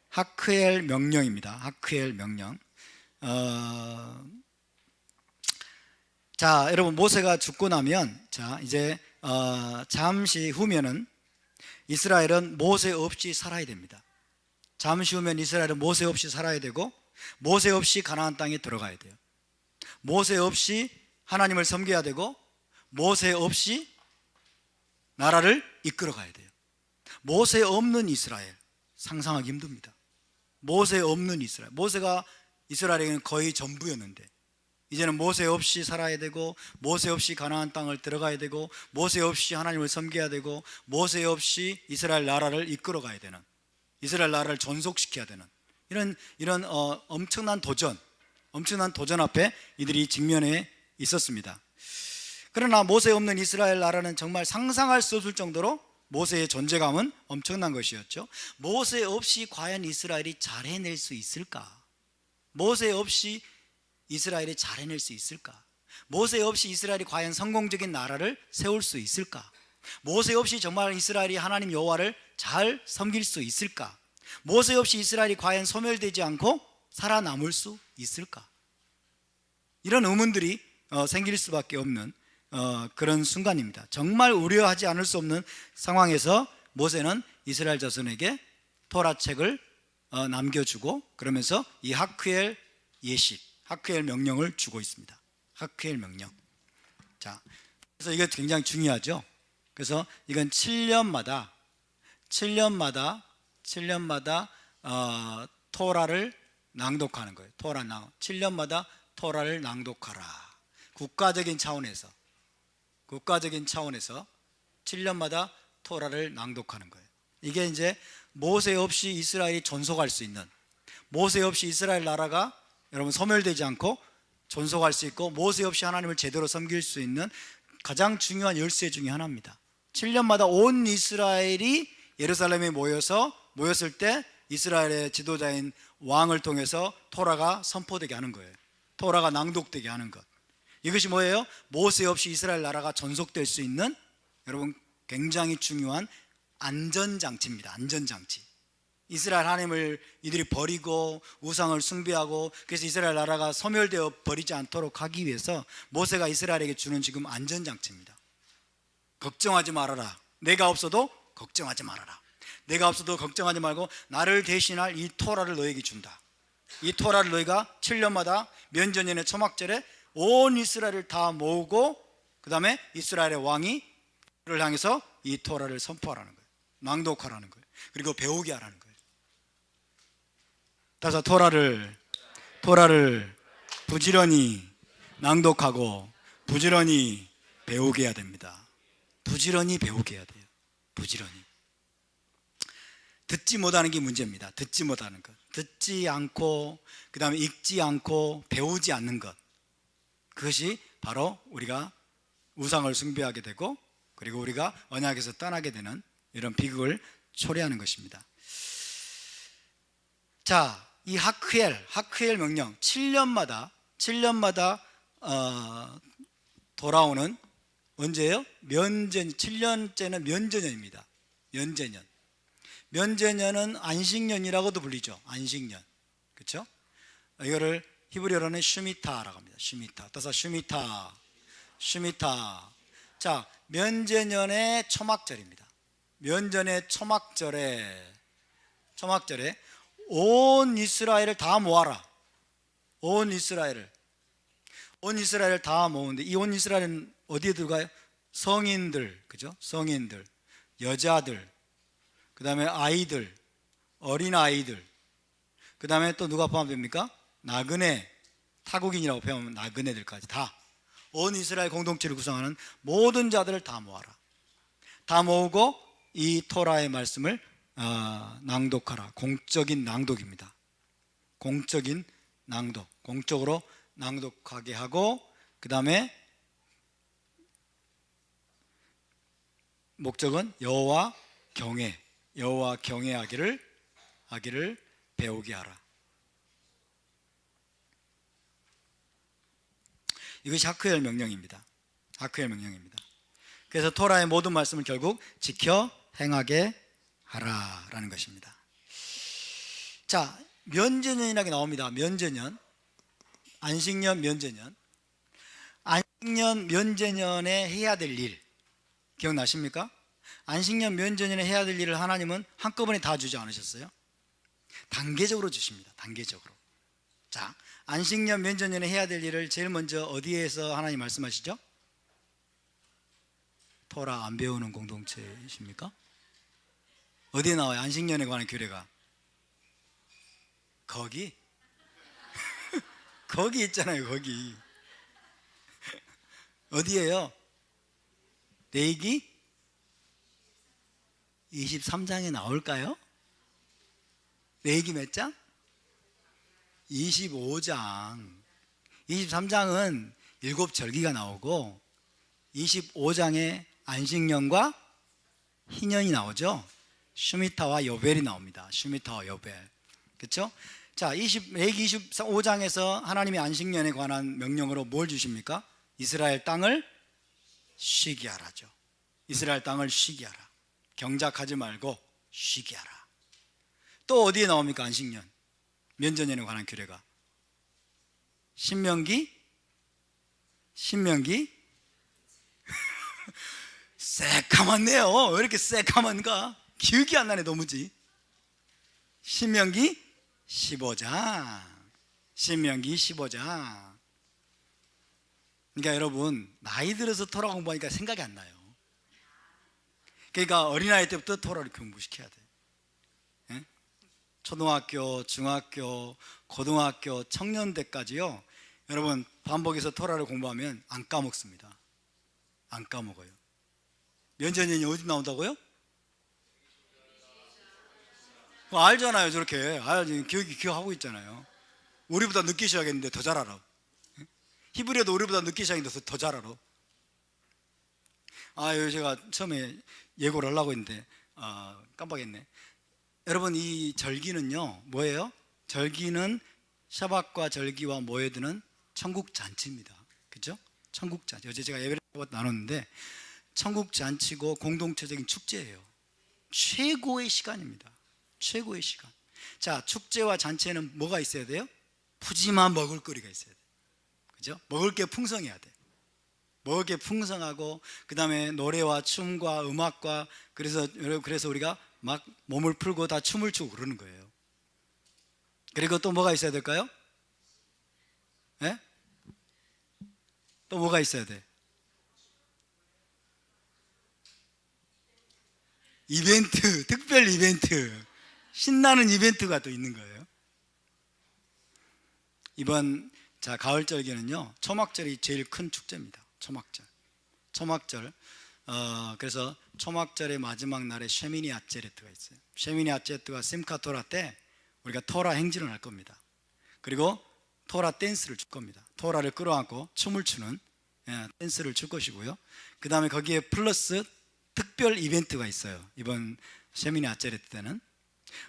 하크헬 명령입니다. 하크헬 명령. 자, 여러분 모세가 죽고 나면 자 이제 잠시 후면은 이스라엘은 모세 없이 살아야 됩니다. 잠시 후면 이스라엘은 모세 없이 살아야 되고 모세 없이 가나안 땅에 들어가야 돼요. 모세 없이 하나님을 섬겨야 되고 모세 없이 나라를 이끌어 가야 돼요. 모세 없는 이스라엘 상상하기 힘듭니다. 모세 없는 이스라엘. 모세가 이스라엘에게는 거의 전부였는데 이제는 모세 없이 살아야 되고, 모세 없이 가나안 땅을 들어가야 되고, 모세 없이 하나님을 섬겨야 되고, 모세 없이 이스라엘 나라를 이끌어 가야 되는, 이스라엘 나라를 존속시켜야 되는 이런 엄청난 도전 앞에 이들이 직면해 있었습니다. 그러나 모세 없는 이스라엘 나라는 정말 상상할 수 없을 정도로 모세의 존재감은 엄청난 것이었죠. 모세 없이 과연 이스라엘이 잘 해낼 수 있을까? 모세 없이 이스라엘이 잘 해낼 수 있을까? 모세 없이 이스라엘이 과연 성공적인 나라를 세울 수 있을까? 모세 없이 정말 이스라엘이 하나님 여호와를 잘 섬길 수 있을까? 모세 없이 이스라엘이 과연 소멸되지 않고 살아남을 수 있을까? 이런 의문들이 생길 수밖에 없는 그런 순간입니다. 정말 우려하지 않을 수 없는 상황에서 모세는 이스라엘 자손에게 토라책을 남겨주고, 그러면서 이 하크엘 예식, 하크엘 명령을 주고 있습니다. 하크엘 명령. 자, 그래서 이게 굉장히 중요하죠. 그래서 이건 7년마다 토라를 낭독하는 거예요. 7년마다 토라를 낭독하라. 국가적인 차원에서 7년마다 토라를 낭독하는 거예요. 이게 이제 모세 없이 이스라엘이 존속할 수 있는, 모세 없이 이스라엘 나라가 여러분 소멸되지 않고 존속할 수 있고, 모세 없이 하나님을 제대로 섬길 수 있는 가장 중요한 열쇠 중에 하나입니다. 7년마다 온 이스라엘이 예루살렘에 모였을 때 이스라엘의 지도자인 왕을 통해서 토라가 선포되게 하는 거예요. 토라가 낭독되게 하는 것. 이것이 뭐예요? 모세 없이 이스라엘 나라가 존속될 수 있는, 여러분, 굉장히 중요한 안전장치입니다. 안전장치. 이스라엘 하나님을 이들이 버리고 우상을 숭배하고, 그래서 이스라엘 나라가 소멸되어 버리지 않도록 하기 위해서 모세가 이스라엘에게 주는 지금 안전장치입니다. 걱정하지 말아라. 내가 없어도 걱정하지 말아라. 내가 없어도 걱정하지 말고 나를 대신할 이 토라를 너에게 준다. 이 토라를 너희가 7년마다 면전년의 초막절에 온 이스라엘을 다 모으고, 그 다음에 이스라엘의 왕이 그를 향해서 이 토라를 선포하라는 거예요. 낭독하라는 거예요. 그리고 배우게 하라는 거예요. 따라서 토라를 부지런히 낭독하고 부지런히 배우게 해야 됩니다. 부지런히 배우게 해야 돼요. 부지런히. 듣지 못하는 게 문제입니다. 듣지 못하는 것. 듣지 않고, 그 다음에 읽지 않고 배우지 않는 것. 그것이 바로 우리가 우상을 숭배하게 되고, 그리고 우리가 언약에서 떠나게 되는 이런 비극을 초래하는 것입니다. 자, 이 하크엘 명령 7년마다 돌아오는, 언제예요? 7년째는 면제년입니다. 면제년은 안식년이라고도 불리죠. 안식년. 그렇죠? 이거를 히브리어로는 슈미타라고 합니다. 따라서 슈미타. 자, 면제년의 초막절입니다. 면제년의 초막절에 온 이스라엘을 다 모아라. 온 이스라엘을 다 모으는데, 이 온 이스라엘은 어디에 들어가요? 성인들, 그죠? 성인들, 여자들, 그 다음에 아이들, 어린 아이들, 그 다음에 또 누가 포함됩니까? 나그네, 타국인이라고 표현하면 나그네들까지 다, 온 이스라엘 공동체를 구성하는 모든 자들을 다 모아라. 다 모으고 이 토라의 말씀을 낭독하라. 공적인 낭독입니다. 공적인 낭독, 공적으로 낭독하게 하고, 그 다음에 목적은 여호와 경외하기를 배우게 하라. 이것이 하크엘 명령입니다. 그래서 토라의 모든 말씀을 결국 지켜 행하게 하라라는 것입니다. 자, 면제년이라고 나옵니다. 면제년, 안식년, 면제년. 안식년, 면제년에 해야 될 일 기억나십니까? 안식년, 면제년에 해야 될 일을 하나님은 한꺼번에 다 주지 않으셨어요? 단계적으로 주십니다. 단계적으로. 자, 안식년, 면제년에 해야 될 일을 제일 먼저 어디에서 하나님 말씀하시죠? 토라 안 배우는 공동체이십니까? 어디에 나와요? 안식년에 관한 규례가 거기 거기 있잖아요. 거기 어디예요? 레위기 23장에 나올까요? 레위기 몇 장? 25장. 23장은 7절기가 나오고 25장에 안식년과 희년이 나오죠. 슈미타와 요벨이 나옵니다. 슈미타와 요벨. 그렇죠? 자, 레위기 25장에서 하나님이 안식년에 관한 명령으로 뭘 주십니까? 이스라엘 땅을 쉬게 하라죠. 이스라엘 땅을 쉬게 하라. 경작하지 말고 쉬게 하라. 또 어디에 나옵니까? 안식년, 면전년에 관한 규례가 신명기 새까맣네요. 왜 이렇게 새까만가? 기억이 안 나네. 도무지. 신명기 15장. 그러니까 여러분, 나이 들어서 토라 공부하니까 생각이 안 나요. 그러니까 어린아이 때부터 토라를 공부시켜야 돼. 예? 초등학교, 중학교, 고등학교, 청년대까지요. 여러분, 반복해서 토라를 공부하면 안 까먹습니다. 안 까먹어요. 면전년이 어디 나온다고요? 알잖아요. 저렇게 기억하고 있잖아요. 우리보다 늦게 시작했는데 더 잘 알아. 히브리어도 우리보다 늦게 시작했는데 더 잘 알아. 제가 처음에 예고를 하려고 했는데 깜빡했네. 여러분, 이 절기는요 뭐예요? 절기는 샤밧과 절기와 모에드는 천국 잔치입니다. 그죠? 천국 잔치. 어제 제가 예배를 나눴는데 천국 잔치고 공동체적인 축제예요. 최고의 시간입니다. 최고의 시간. 자, 축제와 잔치에는 뭐가 있어야 돼요? 푸짐한 먹을거리가 있어야 돼요. 그죠? 먹을 게 풍성해야 돼. 먹을 게 풍성하고, 그 다음에 노래와 춤과 음악과, 그래서 우리가 막 몸을 풀고 다 춤을 추고 그러는 거예요. 그리고 또 뭐가 있어야 될까요? 예? 또 뭐가 있어야 돼? 이벤트, 특별 이벤트, 신나는 이벤트가 또 있는 거예요. 이번 가을절기는요 초막절이 제일 큰 축제입니다. 초막절. 그래서 초막절의 마지막 날에 쉐미니 아체레트가 있어요. 쉐미니 아체레트가 심카토라 때 우리가 토라 행진을 할 겁니다. 그리고 토라 댄스를 출 겁니다. 토라를 끌어안고 춤을 추는 댄스를 출 것이고요. 그 다음에 거기에 플러스 특별 이벤트가 있어요. 이번 쉐미니 아체레트 때는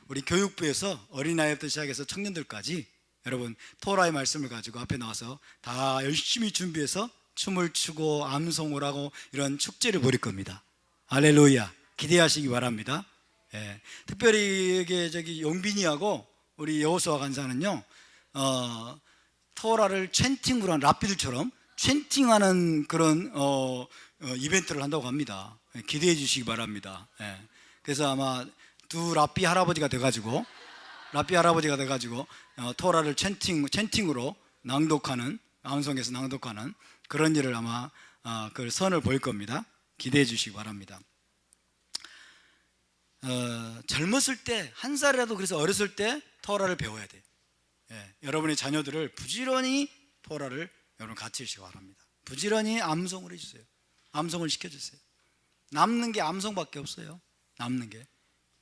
우리 교육부에서 어린아이부터 시작해서 청년들까지 여러분 토라의 말씀을 가지고 앞에 나와서 다 열심히 준비해서 춤을 추고 암송을 하고 이런 축제를 벌일 겁니다. 할렐루야. 기대하시기 바랍니다. 특별히 용빈이하고 우리 여호수아 간사는요 토라를 챈팅으로 한 랍비들처럼 챈팅하는 그런 이벤트를 한다고 합니다. 기대해 주시기 바랍니다. 그래서 아마 두 랍비 할아버지가 돼가지고 토라를 챈팅으로 낭독하는, 암송에서 낭독하는 그런 일을 아마 그 선을 보일 겁니다. 기대해 주시기 바랍니다. 젊었을 때, 한 살이라도, 그래서 어렸을 때 토라를 배워야 돼요. 여러분의 자녀들을 부지런히 토라를 여러분 가르치시기 바랍니다. 부지런히 암송을 해주세요. 암송을 시켜주세요. 남는 게 암송밖에 없어요. 남는 게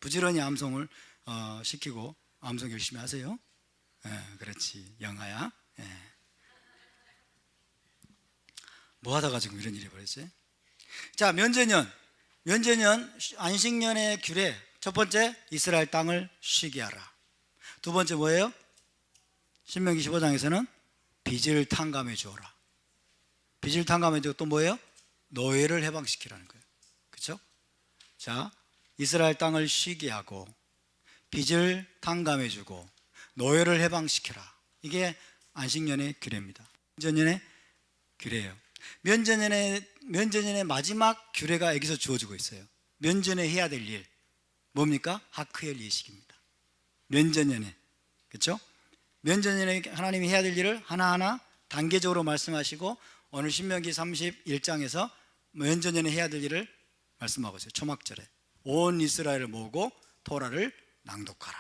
부지런히 암송을 시키고 암송 열심히 하세요. 그렇지, 영아야. 뭐 하다가 지금 이런 일이 벌어졌어요? 자, 면제년 안식년의 규례. 첫 번째, 이스라엘 땅을 쉬게 하라. 두 번째 뭐예요? 신명기 15장에서는 빚을 탕감해 주어라. 빚을 탕감해 주고 또 뭐예요? 노예를 해방시키라는 거예요. 그렇죠? 자, 이스라엘 땅을 쉬게 하고 빚을 탕감해 주고 노예를 해방시켜라. 이게 안식년의 규례입니다. 면제년의 규례예요. 면제년의 마지막 규례가 여기서 주어지고 있어요. 면제년에 해야 될 일 뭡니까? 하크엘 예식입니다. 면제년에, 그렇죠? 면제년에 하나님이 해야 될 일을 하나하나 단계적으로 말씀하시고 오늘 신명기 31장에서 면제년에 해야 될 일을 말씀하고 있어요. 초막절에 온 이스라엘을 모으고 토라를 낭독하라.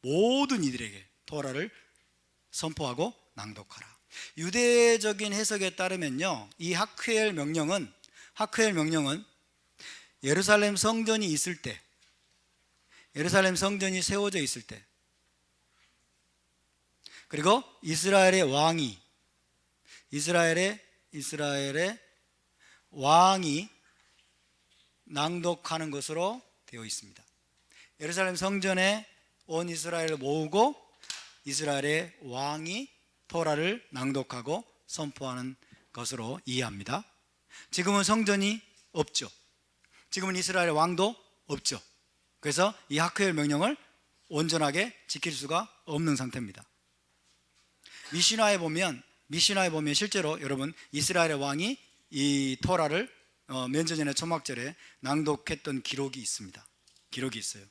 모든 이들에게 토라를 선포하고 낭독하라. 유대적인 해석에 따르면요, 이 하크엘 명령은 예루살렘 성전이 있을 때, 예루살렘 성전이 세워져 있을 때, 그리고 이스라엘의 왕이 낭독하는 것으로 되어 있습니다. 예루살렘 성전에 온 이스라엘을 모으고 이스라엘의 왕이 토라를 낭독하고 선포하는 것으로 이해합니다. 지금은 성전이 없죠. 지금은 이스라엘 왕도 없죠. 그래서 이 하크엘 명령을 온전하게 지킬 수가 없는 상태입니다. 미시나에 보면 실제로 여러분 이스라엘의 왕이 이 토라를 면제전의 초막절에 낭독했던 기록이 있습니다. 기록이 있어요.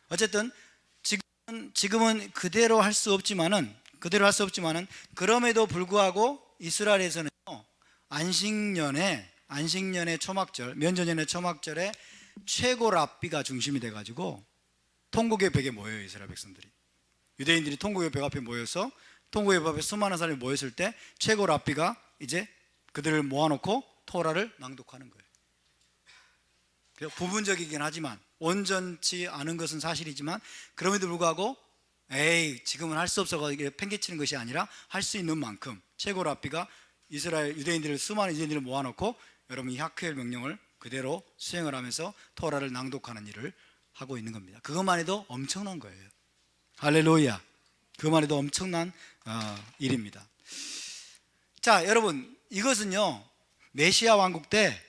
어쨌든 지금은 그대로 할 수 없지만은 그럼에도 불구하고 이스라엘에서는 안식년의 초막절, 면제전의 초막절에 최고 랍비가 중심이 돼가지고 통곡의 벽에 모여요. 이스라엘 백성들이, 유대인들이 통곡의 벽 앞에 모여서 통곡의 벽 앞에 수많은 사람이 모였을 때 최고 랍비가 이제 그들을 모아놓고 토라를 낭독하는 거예요. 부분적이긴 하지만, 온전치 않은 것은 사실이지만, 그럼에도 불구하고 지금은 할 수 없어서 팽개치는 것이 아니라 할 수 있는 만큼 최고 랍비가 이스라엘 수많은 유대인들을 모아놓고 여러분 이 하크엘 명령을 그대로 수행을 하면서 토라를 낭독하는 일을 하고 있는 겁니다. 그것만 해도 엄청난 거예요. 할렐루야. 그것만 해도 엄청난 일입니다. 자, 여러분, 이것은요 메시아 왕국 때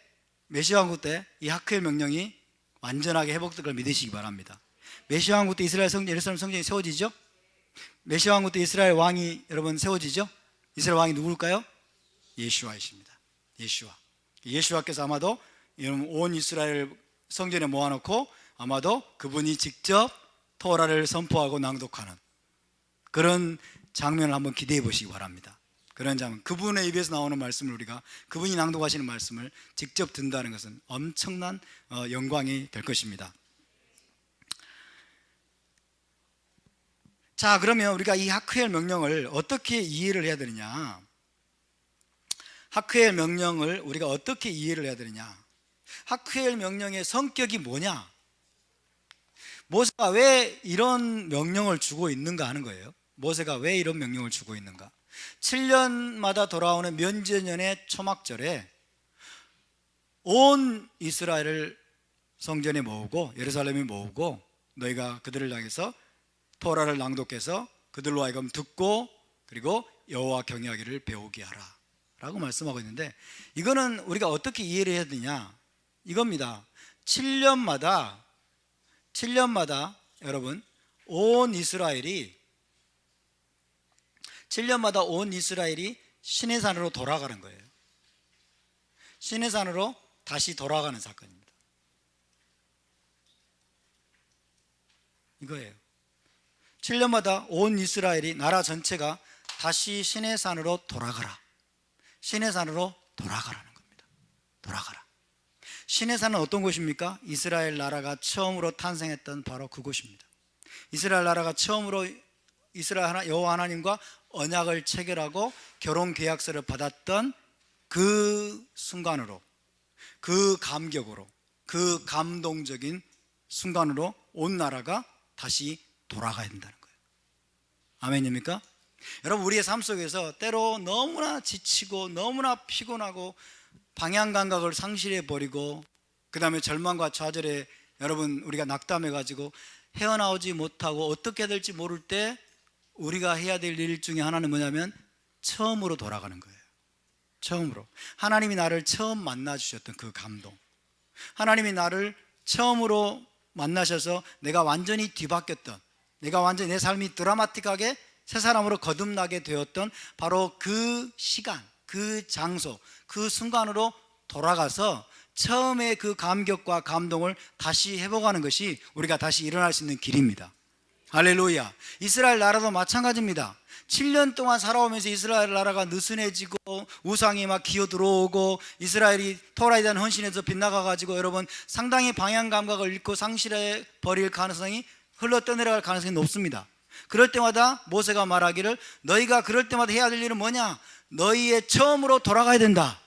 이 하크엘 명령이 완전하게 회복될 걸 믿으시기 바랍니다. 메시아 왕국 때 예루살렘 성전이 세워지죠. 메시아 왕국 때 이스라엘 왕이 여러분 세워지죠. 이스라엘 왕이 누굴까요? 예슈아이십니다. 예슈아께서 아마도 온 이스라엘 성전에 모아놓고 아마도 그분이 직접 토라를 선포하고 낭독하는 그런 장면을 한번 기대해 보시기 바랍니다. 그런 장면, 그분의 입에서 나오는 말씀을 그분이 낭독하시는 말씀을 직접 듣는다는 것은 엄청난 영광이 될 것입니다. 자, 그러면 우리가 이 하크엘 명령을 어떻게 이해를 해야 되느냐? 하크엘 명령을 우리가 어떻게 이해를 해야 되느냐? 하크엘 명령의 성격이 뭐냐? 모세가 왜 이런 명령을 주고 있는가 하는 거예요. 모세가 왜 이런 명령을 주고 있는가? 7년마다 돌아오는 면제년의 초막절에 온 이스라엘을 성전에 모으고 예루살렘에 모으고 너희가 그들을 향해서 토라를 낭독해서 그들로 하여금 듣고 그리고 여호와 경외하기를 배우게 하라 라고 말씀하고 있는데, 이거는 우리가 어떻게 이해를 해야 되냐 이겁니다. 7년마다 여러분 온 이스라엘이 시내산으로 돌아가는 거예요. 시내산으로 다시 돌아가는 사건입니다. 이거예요. 7년마다 온 이스라엘이, 나라 전체가 다시 시내산으로 돌아가라. 시내산으로 돌아가라는 겁니다. 돌아가라. 시내산은 어떤 곳입니까? 이스라엘 나라가 처음으로 탄생했던 바로 그곳입니다. 이스라엘 나라가 처음으로 이스라엘 여호와 하나님과 언약을 체결하고 결혼 계약서를 받았던 그 순간으로, 그 감격으로, 그 감동적인 순간으로 온 나라가 다시 돌아가야 된다는 거예요. 아멘입니까? 여러분, 우리의 삶 속에서 때로 너무나 지치고 너무나 피곤하고 방향 감각을 상실해 버리고 그 다음에 절망과 좌절에 여러분 우리가 낙담해 가지고 헤어나오지 못하고 어떻게 될지 모를 때 우리가 해야 될 일 중에 하나는 뭐냐면 처음으로 돌아가는 거예요. 처음으로 하나님이 나를 처음 만나 주셨던 그 감동, 하나님이 나를 처음으로 만나셔서 내가 완전히 뒤바뀌었던, 내가 완전히 내 삶이 드라마틱하게 새 사람으로 거듭나게 되었던 바로 그 시간, 그 장소, 그 순간으로 돌아가서 처음에 그 감격과 감동을 다시 회복하는 것이 우리가 다시 일어날 수 있는 길입니다. 할렐루야. 이스라엘 나라도 마찬가지입니다. 7년 동안 살아오면서 이스라엘 나라가 느슨해지고 우상이 막 기어 들어오고 이스라엘이 토라에 대한 헌신에서 빗나가가지고 여러분 상당히 방향 감각을 잃고 상실해 버릴 가능성이 흘러 떠내려갈 가능성이 높습니다. 그럴 때마다 모세가 말하기를 너희가 그럴 때마다 해야 될 일은 뭐냐? 너희의 처음으로 돌아가야 된다.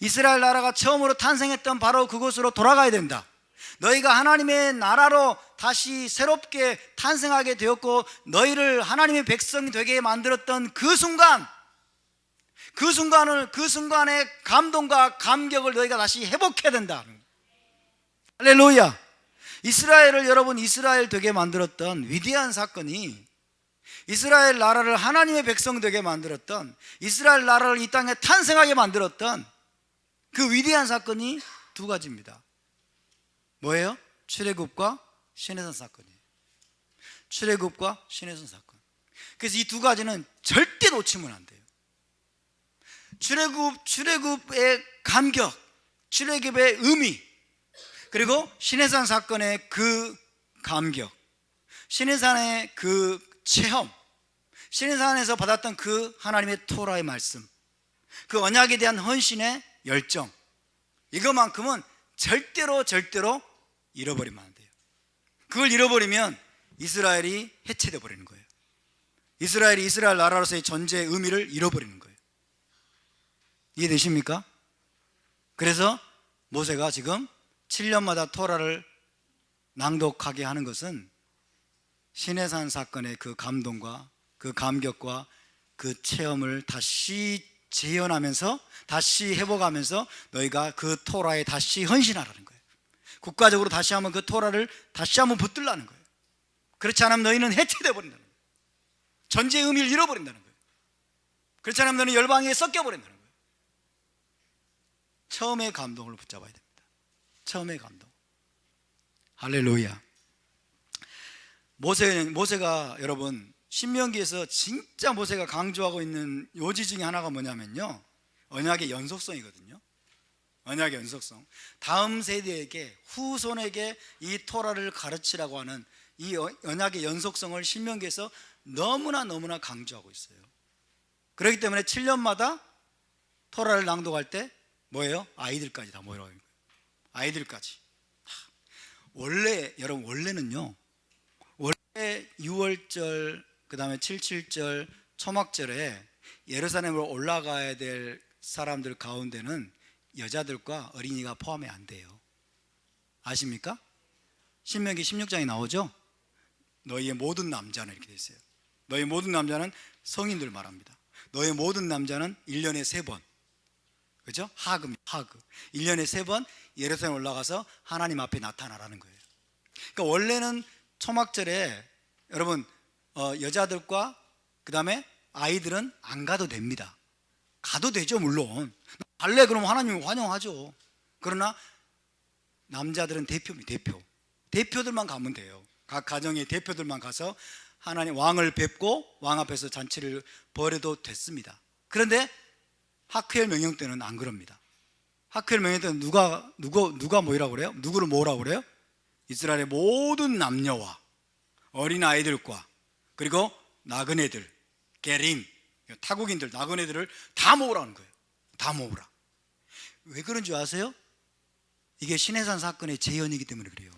이스라엘 나라가 처음으로 탄생했던 바로 그곳으로 돌아가야 된다. 너희가 하나님의 나라로 다시 새롭게 탄생하게 되었고 너희를 하나님의 백성이 되게 만들었던 그 순간의 감동과 감격을 너희가 다시 회복해야 된다. 할렐루야. 이스라엘 되게 만들었던 위대한 사건이, 이스라엘 나라를 하나님의 백성 되게 만들었던, 이스라엘 나라를 이 땅에 탄생하게 만들었던 그 위대한 사건이 두 가지입니다. 뭐예요? 출애굽과 시내산 사건이에요. 출애굽과 시내산 사건. 그래서 이 두 가지는 절대 놓치면 안 돼요. 출애굽의 감격, 출애굽의 의미, 그리고 시내산 사건의 그 감격, 시내산의 그 체험, 시내산에서 받았던 그 하나님의 토라의 말씀, 그 언약에 대한 헌신의 열정, 이것만큼은 절대로 잃어버리면 안 돼요. 그걸 잃어버리면 이스라엘이 해체되어 버리는 거예요. 이스라엘 나라로서의 존재의 의미를 잃어버리는 거예요. 이해되십니까? 그래서 모세가 지금 7년마다 토라를 낭독하게 하는 것은 시내산 사건의 그 감동과 그 감격과 그 체험을 다시 재현하면서, 다시 회복하면서 너희가 그 토라에 다시 헌신하라는 거예요. 국가적으로 다시 한번 그 토라를 다시 한번 붙들라는 거예요. 그렇지 않으면 너희는 해체되어 버린다는 거예요. 존재의 의미를 잃어버린다는 거예요. 그렇지 않으면 너는 열방에 섞여버린다는 거예요. 처음의 감동을 붙잡아야 됩니다. 처음의 감동. 할렐루야. 모세가 여러분 신명기에서 진짜 모세가 강조하고 있는 요지 중에 하나가 뭐냐면요, 언약의 연속성이거든요. 언약의 연속성. 다음 세대에게, 후손에게 이 토라를 가르치라고 하는 이 언약의 연속성을 신명기에서 너무나 강조하고 있어요. 그렇기 때문에 7년마다 토라를 낭독할 때 뭐예요? 아이들까지 다 모이라고 합니다. 아이들까지. 원래는요, 원래 6월절, 그 다음에 77절, 초막절에 예루살렘으로 올라가야 될 사람들 가운데는 여자들과 어린이가 포함이 안 돼요. 아십니까? 신명기 16장에 나오죠? 너희의 모든 남자는, 이렇게 돼 있어요. 너희 모든 남자는 성인들 말합니다. 너희 모든 남자는 1년에 3번, 그죠? 하급 1년에 3번 예루살렘 올라가서 하나님 앞에 나타나라는 거예요. 그러니까 원래는 초막절에 여러분 여자들과 그 다음에 아이들은 안 가도 됩니다. 가도 되죠, 물론. 갈래 그러면 하나님이 환영하죠. 그러나 남자들은 대표들만 가면 돼요. 각 가정의 대표들만 가서 하나님 왕을 뵙고 왕 앞에서 잔치를 벌여도 됐습니다. 그런데 하크엘 명령 때는 안 그럽니다. 하크엘 명령 때는 누가 모이라고 그래요? 누구를 모으라고 그래요? 이스라엘의 모든 남녀와 어린 아이들과 그리고 나그네들, 게림, 타국인들, 나그네들을 다 모으라는 거예요. 다 모으라. 왜 그런 줄 아세요? 이게 시내산 사건의 재현이기 때문에 그래요.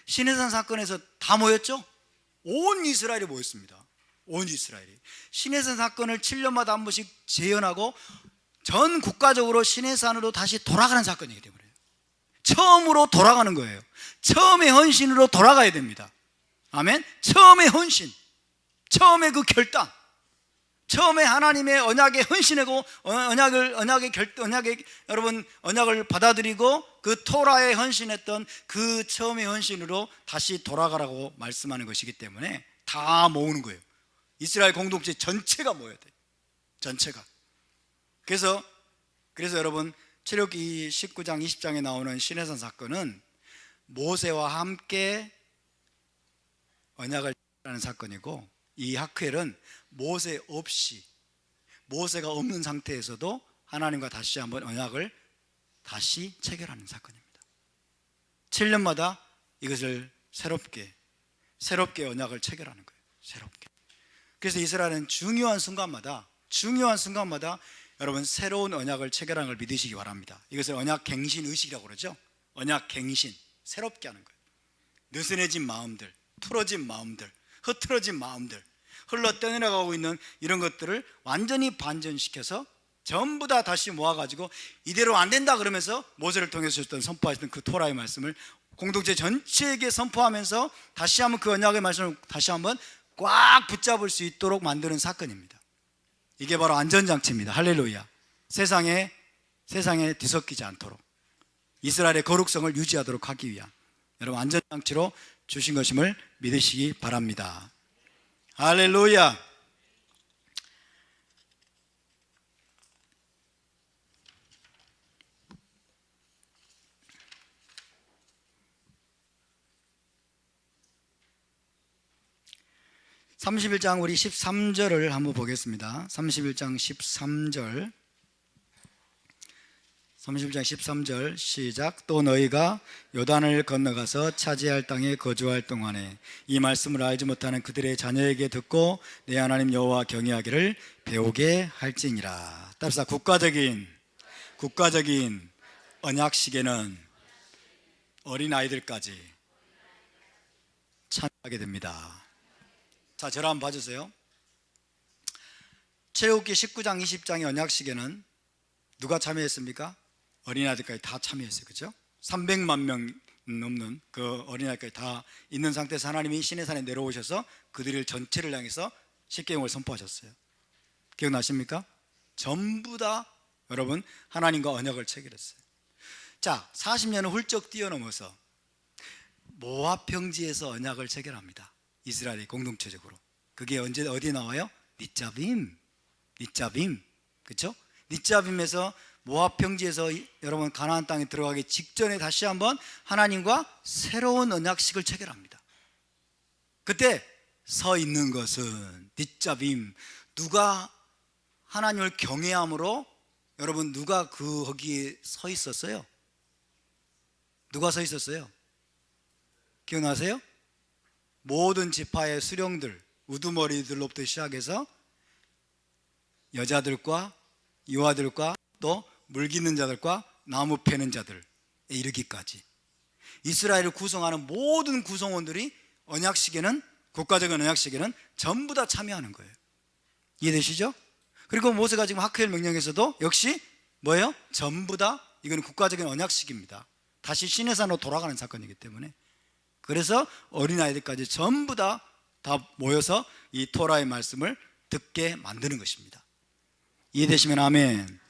시내산 사건에서 다 모였죠? 온 이스라엘이 모였습니다. 온 이스라엘이. 시내산 사건을 7년마다 한 번씩 재현하고 전 국가적으로 시내산으로 다시 돌아가는 사건이기 때문에 처음으로 돌아가는 거예요. 처음의 헌신으로 돌아가야 됩니다. 아멘. 처음의 헌신, 처음의 그 결단, 처음에 하나님의 언약에 헌신하고 언약을 받아들이고 그 토라에 헌신했던 그 처음의 헌신으로 다시 돌아가라고 말씀하는 것이기 때문에 다 모으는 거예요. 이스라엘 공동체 전체가 모여야 돼요. 전체가. 그래서 여러분 출애굽기 19장 20장에 나오는 시내산 사건은 모세와 함께 언약을 하는 사건이고, 이 하크엘은 모세가 없는 상태에서도 하나님과 다시 한번 언약을 다시 체결하는 사건입니다. 7년마다 이것을 새롭게 언약을 체결하는 거예요. 새롭게. 그래서 이스라엘은 중요한 순간마다 여러분 새로운 언약을 체결하는 걸 믿으시기 바랍니다. 이것을 언약 갱신 의식이라고 그러죠. 언약 갱신, 새롭게 하는 거예요. 느슨해진 마음들 틀어진 마음들, 흐트러진 마음들, 흘러 떠내려가고 있는 이런 것들을 완전히 반전시켜서 전부 다 다시 모아가지고 이대로 안 된다 그러면서 모세를 통해서 선포하셨던 그 토라의 말씀을 공동체 전체에게 선포하면서 다시 한번 그 언약의 말씀을 다시 한번 꽉 붙잡을 수 있도록 만드는 사건입니다. 이게 바로 안전장치입니다. 할렐루야. 세상에 뒤섞이지 않도록 이스라엘의 거룩성을 유지하도록 하기 위한 여러분 안전장치로 주신 것임을 믿으시기 바랍니다. 할렐루야. (31장) 우리 13절을 한번 보겠습니다. 31장 13절 31장 13절 시작. 또 너희가 요단을 건너가서 차지할 땅에 거주할 동안에 이 말씀을 알지 못하는 그들의 자녀에게 듣고 내 하나님 여호와 경외하기를 배우게 할지니라. 따라서 국가적인 언약식에는 어린아이들까지 참여하게 됩니다. 자, 저를 한번 봐주세요. 출애굽기 19장 20장의 언약식에는 누가 참여했습니까? 어린아이들까지 다 참여했어요. 그렇죠? 300만 명 넘는 그 어린아이들까지 다 있는 상태에서 하나님이 시내산에 내려오셔서 그들을 전체를 향해서 십계명을 선포하셨어요. 기억나십니까? 전부 다 여러분 하나님과 언약을 체결했어요. 자, 40년을 훌쩍 뛰어넘어서 모압 평지에서 언약을 체결합니다. 이스라엘이 공동체적으로. 그게 언제 어디 나와요? 닛자빔. 그렇죠? 닛자빔에서 모압 평지에서 여러분 가나안 땅에 들어가기 직전에 다시 한번 하나님과 새로운 언약식을 체결합니다. 그때 서 있는 것은 닛자빔, 누가 하나님을 경외함으로 여러분 누가 거기에 서 있었어요? 누가 서 있었어요? 기억나세요? 모든 지파의 수령들, 우두머리들로부터 시작해서 여자들과 유아들과 또 물깃는 자들과 나무 패는 자들에 이르기까지 이스라엘을 구성하는 모든 구성원들이 언약식에는, 국가적인 언약식에는 전부 다 참여하는 거예요. 이해되시죠? 그리고 모세가 지금 하크엘 명령에서도 역시 뭐예요? 전부 다 이거는 국가적인 언약식입니다. 다시 시내산으로 돌아가는 사건이기 때문에. 그래서 어린아이들까지 전부 다 모여서 이 토라의 말씀을 듣게 만드는 것입니다. 이해되시면 아멘.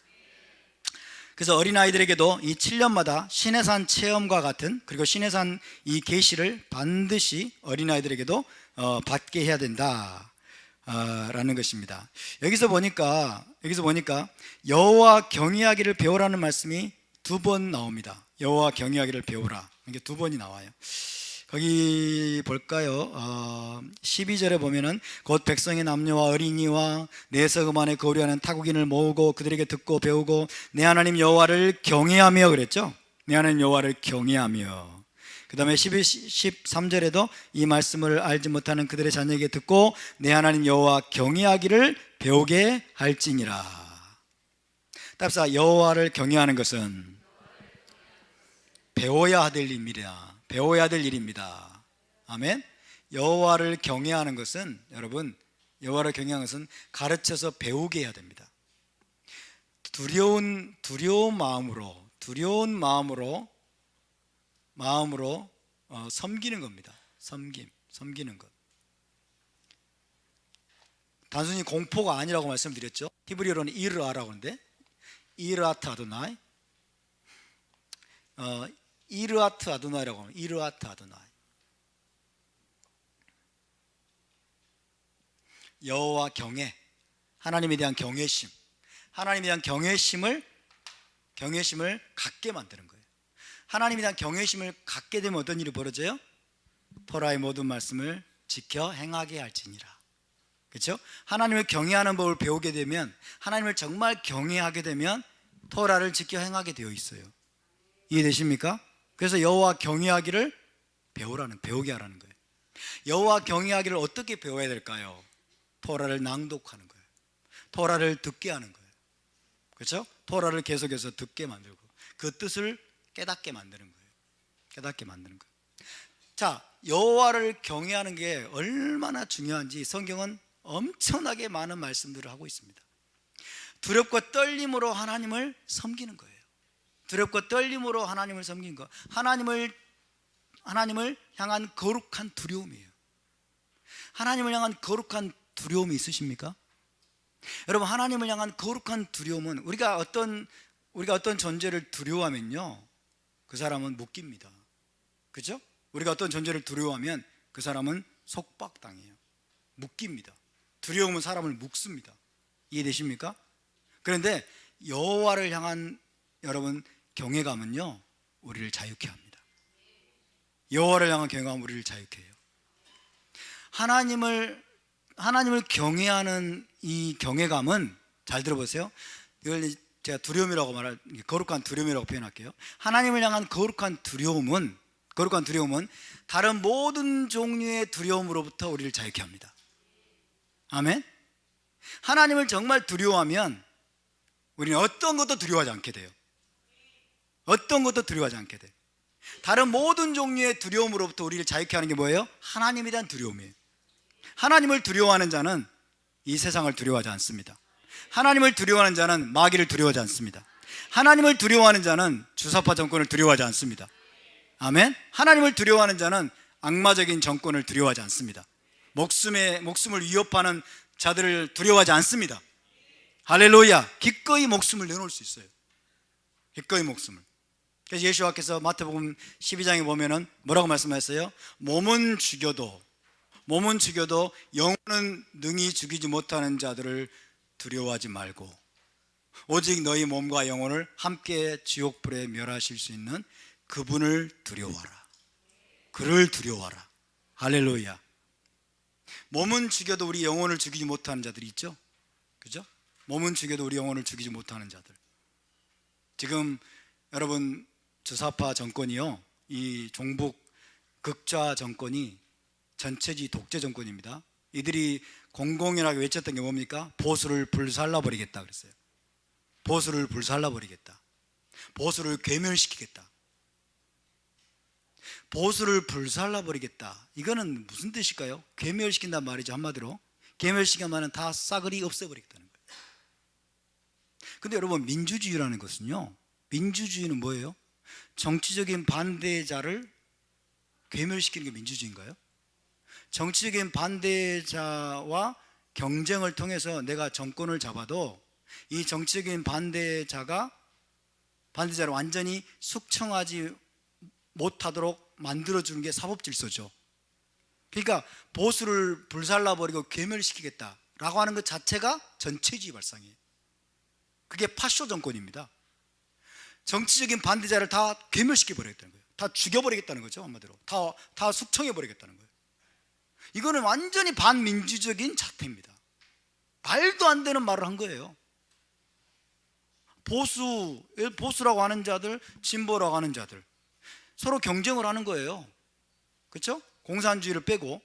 그래서 어린아이들에게도 이 7년마다 시내산 체험과 같은, 그리고 시내산 이 계시를 반드시 어린아이들에게도 받게 해야 된다 라는 것입니다. 여기서 보니까 여호와 경외하기를 배우라는 말씀이 2번 나옵니다. 여호와 경외하기를 배우라, 이게 2번이 나와요. 거기 볼까요? 12절에 보면은 곧 백성의 남녀와 어린이와 내 서금 안에 거류하는 타국인을 모으고 그들에게 듣고 배우고 내 하나님 여호와를 경외하며 그랬죠? 내 하나님 여호와를 경외하며. 그 다음에 13절에도 이 말씀을 알지 못하는 그들의 자녀에게 듣고 내 하나님 여호와 경외하기를 배우게 할지니라. 답사 여호와를 경외하는 것은 배워야 될 일입니다. 배워야 될 일입니다. 아멘. 여호와를 경외하는 것은, 여러분, 여호와를 경외하는 것은 가르쳐서 배우게 해야 됩니다. 두려운 마음으로 섬기는 겁니다. 섬기는 것. 단순히 공포가 아니라고 말씀드렸죠. 히브리어로는 이르아라고 하는데, 이르아트 아도나이, 이르아트 아도나이라고 합니다. 이르아트 아도나이. 여호와 경외, 하나님에 대한 경외심, 하나님에 대한 경외심을 갖게 만드는 거예요. 하나님에 대한 경외심을 갖게 되면 어떤 일이 벌어져요? 토라의 모든 말씀을 지켜 행하게 할지니라. 그렇죠? 하나님을 경외하는 법을 배우게 되면, 하나님을 정말 경외하게 되면 토라를 지켜 행하게 되어 있어요. 이해되십니까? 그래서 여호와 경외하기를 배우게 하라는 거예요. 여호와 경외하기를 어떻게 배워야 될까요? 토라를 낭독하는 거예요. 토라를 듣게 하는 거예요. 그렇죠? 토라를 계속해서 듣게 만들고 그 뜻을 깨닫게 만드는 거예요. 자, 여호와를 경외하는 게 얼마나 중요한지 성경은 엄청나게 많은 말씀들을 하고 있습니다. 두렵고 떨림으로 하나님을 섬기는 거예요. 두렵고 떨림으로 하나님을 섬기는 거. 하나님을 향한 거룩한 두려움이에요. 하나님을 향한 거룩한 두려움이 있으십니까? 여러분, 하나님을 향한 거룩한 두려움은 우리가 어떤 존재를 두려워하면요, 그 사람은 묶입니다. 그죠? 우리가 어떤 존재를 두려워하면 그 사람은 속박당해요. 묶입니다. 두려움은 사람을 묶습니다. 이해되십니까? 그런데 여호와를 향한 여러분 경외감은요, 우리를 자유케 합니다. 여호와를 향한 경외감은 우리를 자유케 해요. 하나님을 경외하는 이 경외감은, 잘 들어보세요. 이걸 제가 두려움이라고 거룩한 두려움이라고 표현할게요. 하나님을 향한 거룩한 두려움은 다른 모든 종류의 두려움으로부터 우리를 자유케 합니다. 아멘. 하나님을 정말 두려워하면 우리는 어떤 것도 두려워하지 않게 돼요. 어떤 것도 두려워하지 않게 돼요. 다른 모든 종류의 두려움으로부터 우리를 자유케 하는 게 뭐예요? 하나님에 대한 두려움이에요. 하나님을 두려워하는 자는 이 세상을 두려워하지 않습니다. 하나님을 두려워하는 자는 마귀를 두려워하지 않습니다. 하나님을 두려워하는 자는 주사파 정권을 두려워하지 않습니다. 아멘. 하나님을 두려워하는 자는 악마적인 정권을 두려워하지 않습니다. 목숨을 위협하는 자들을 두려워하지 않습니다. 할렐루야. 기꺼이 목숨을 내놓을 수 있어요. 기꺼이 목숨을. 그래서 예수와께서 마태복음 12장에 보면은 뭐라고 말씀하셨어요? 몸은 죽여도 영혼은 능히 죽이지 못하는 자들을 두려워하지 말고 오직 너희 몸과 영혼을 함께 지옥불에 멸하실 수 있는 그분을 두려워하라. 그를 두려워하라. 할렐루야. 몸은 죽여도 우리 영혼을 죽이지 못하는 자들이 있죠. 그죠? 몸은 죽여도 우리 영혼을 죽이지 못하는 자들. 지금 여러분, 주사파 정권이요, 이 종북 극좌 정권이 전체주의 독재 정권입니다. 이들이 공공연하게 외쳤던 게 뭡니까? 보수를 불살라버리겠다 그랬어요. 보수를 불살라버리겠다. 보수를 괴멸시키겠다. 보수를 불살라버리겠다. 이거는 무슨 뜻일까요? 괴멸시킨단 말이죠. 한마디로 괴멸시키면 다 싸그리 없애버리겠다는 거예요. 근데 여러분, 민주주의라는 것은요, 민주주의는 뭐예요? 정치적인 반대자를 괴멸시키는 게 민주주의인가요? 정치적인 반대자와 경쟁을 통해서 내가 정권을 잡아도 이 정치적인 반대자를 완전히 숙청하지 못하도록 만들어주는 게 사법질서죠. 그러니까 보수를 불살라버리고 괴멸시키겠다라고 하는 것 자체가 전체주의 발상이에요. 그게 파쇼 정권입니다. 정치적인 반대자를 다 괴멸시켜버리겠다는 거예요. 다 죽여버리겠다는 거죠. 한마디로 다 숙청해버리겠다는 거예요. 이거는 완전히 반민주적인 자태입니다. 말도 안 되는 말을 한 거예요. 보수라고 하는 자들, 진보라고 하는 자들 서로 경쟁을 하는 거예요. 그렇죠? 공산주의를 빼고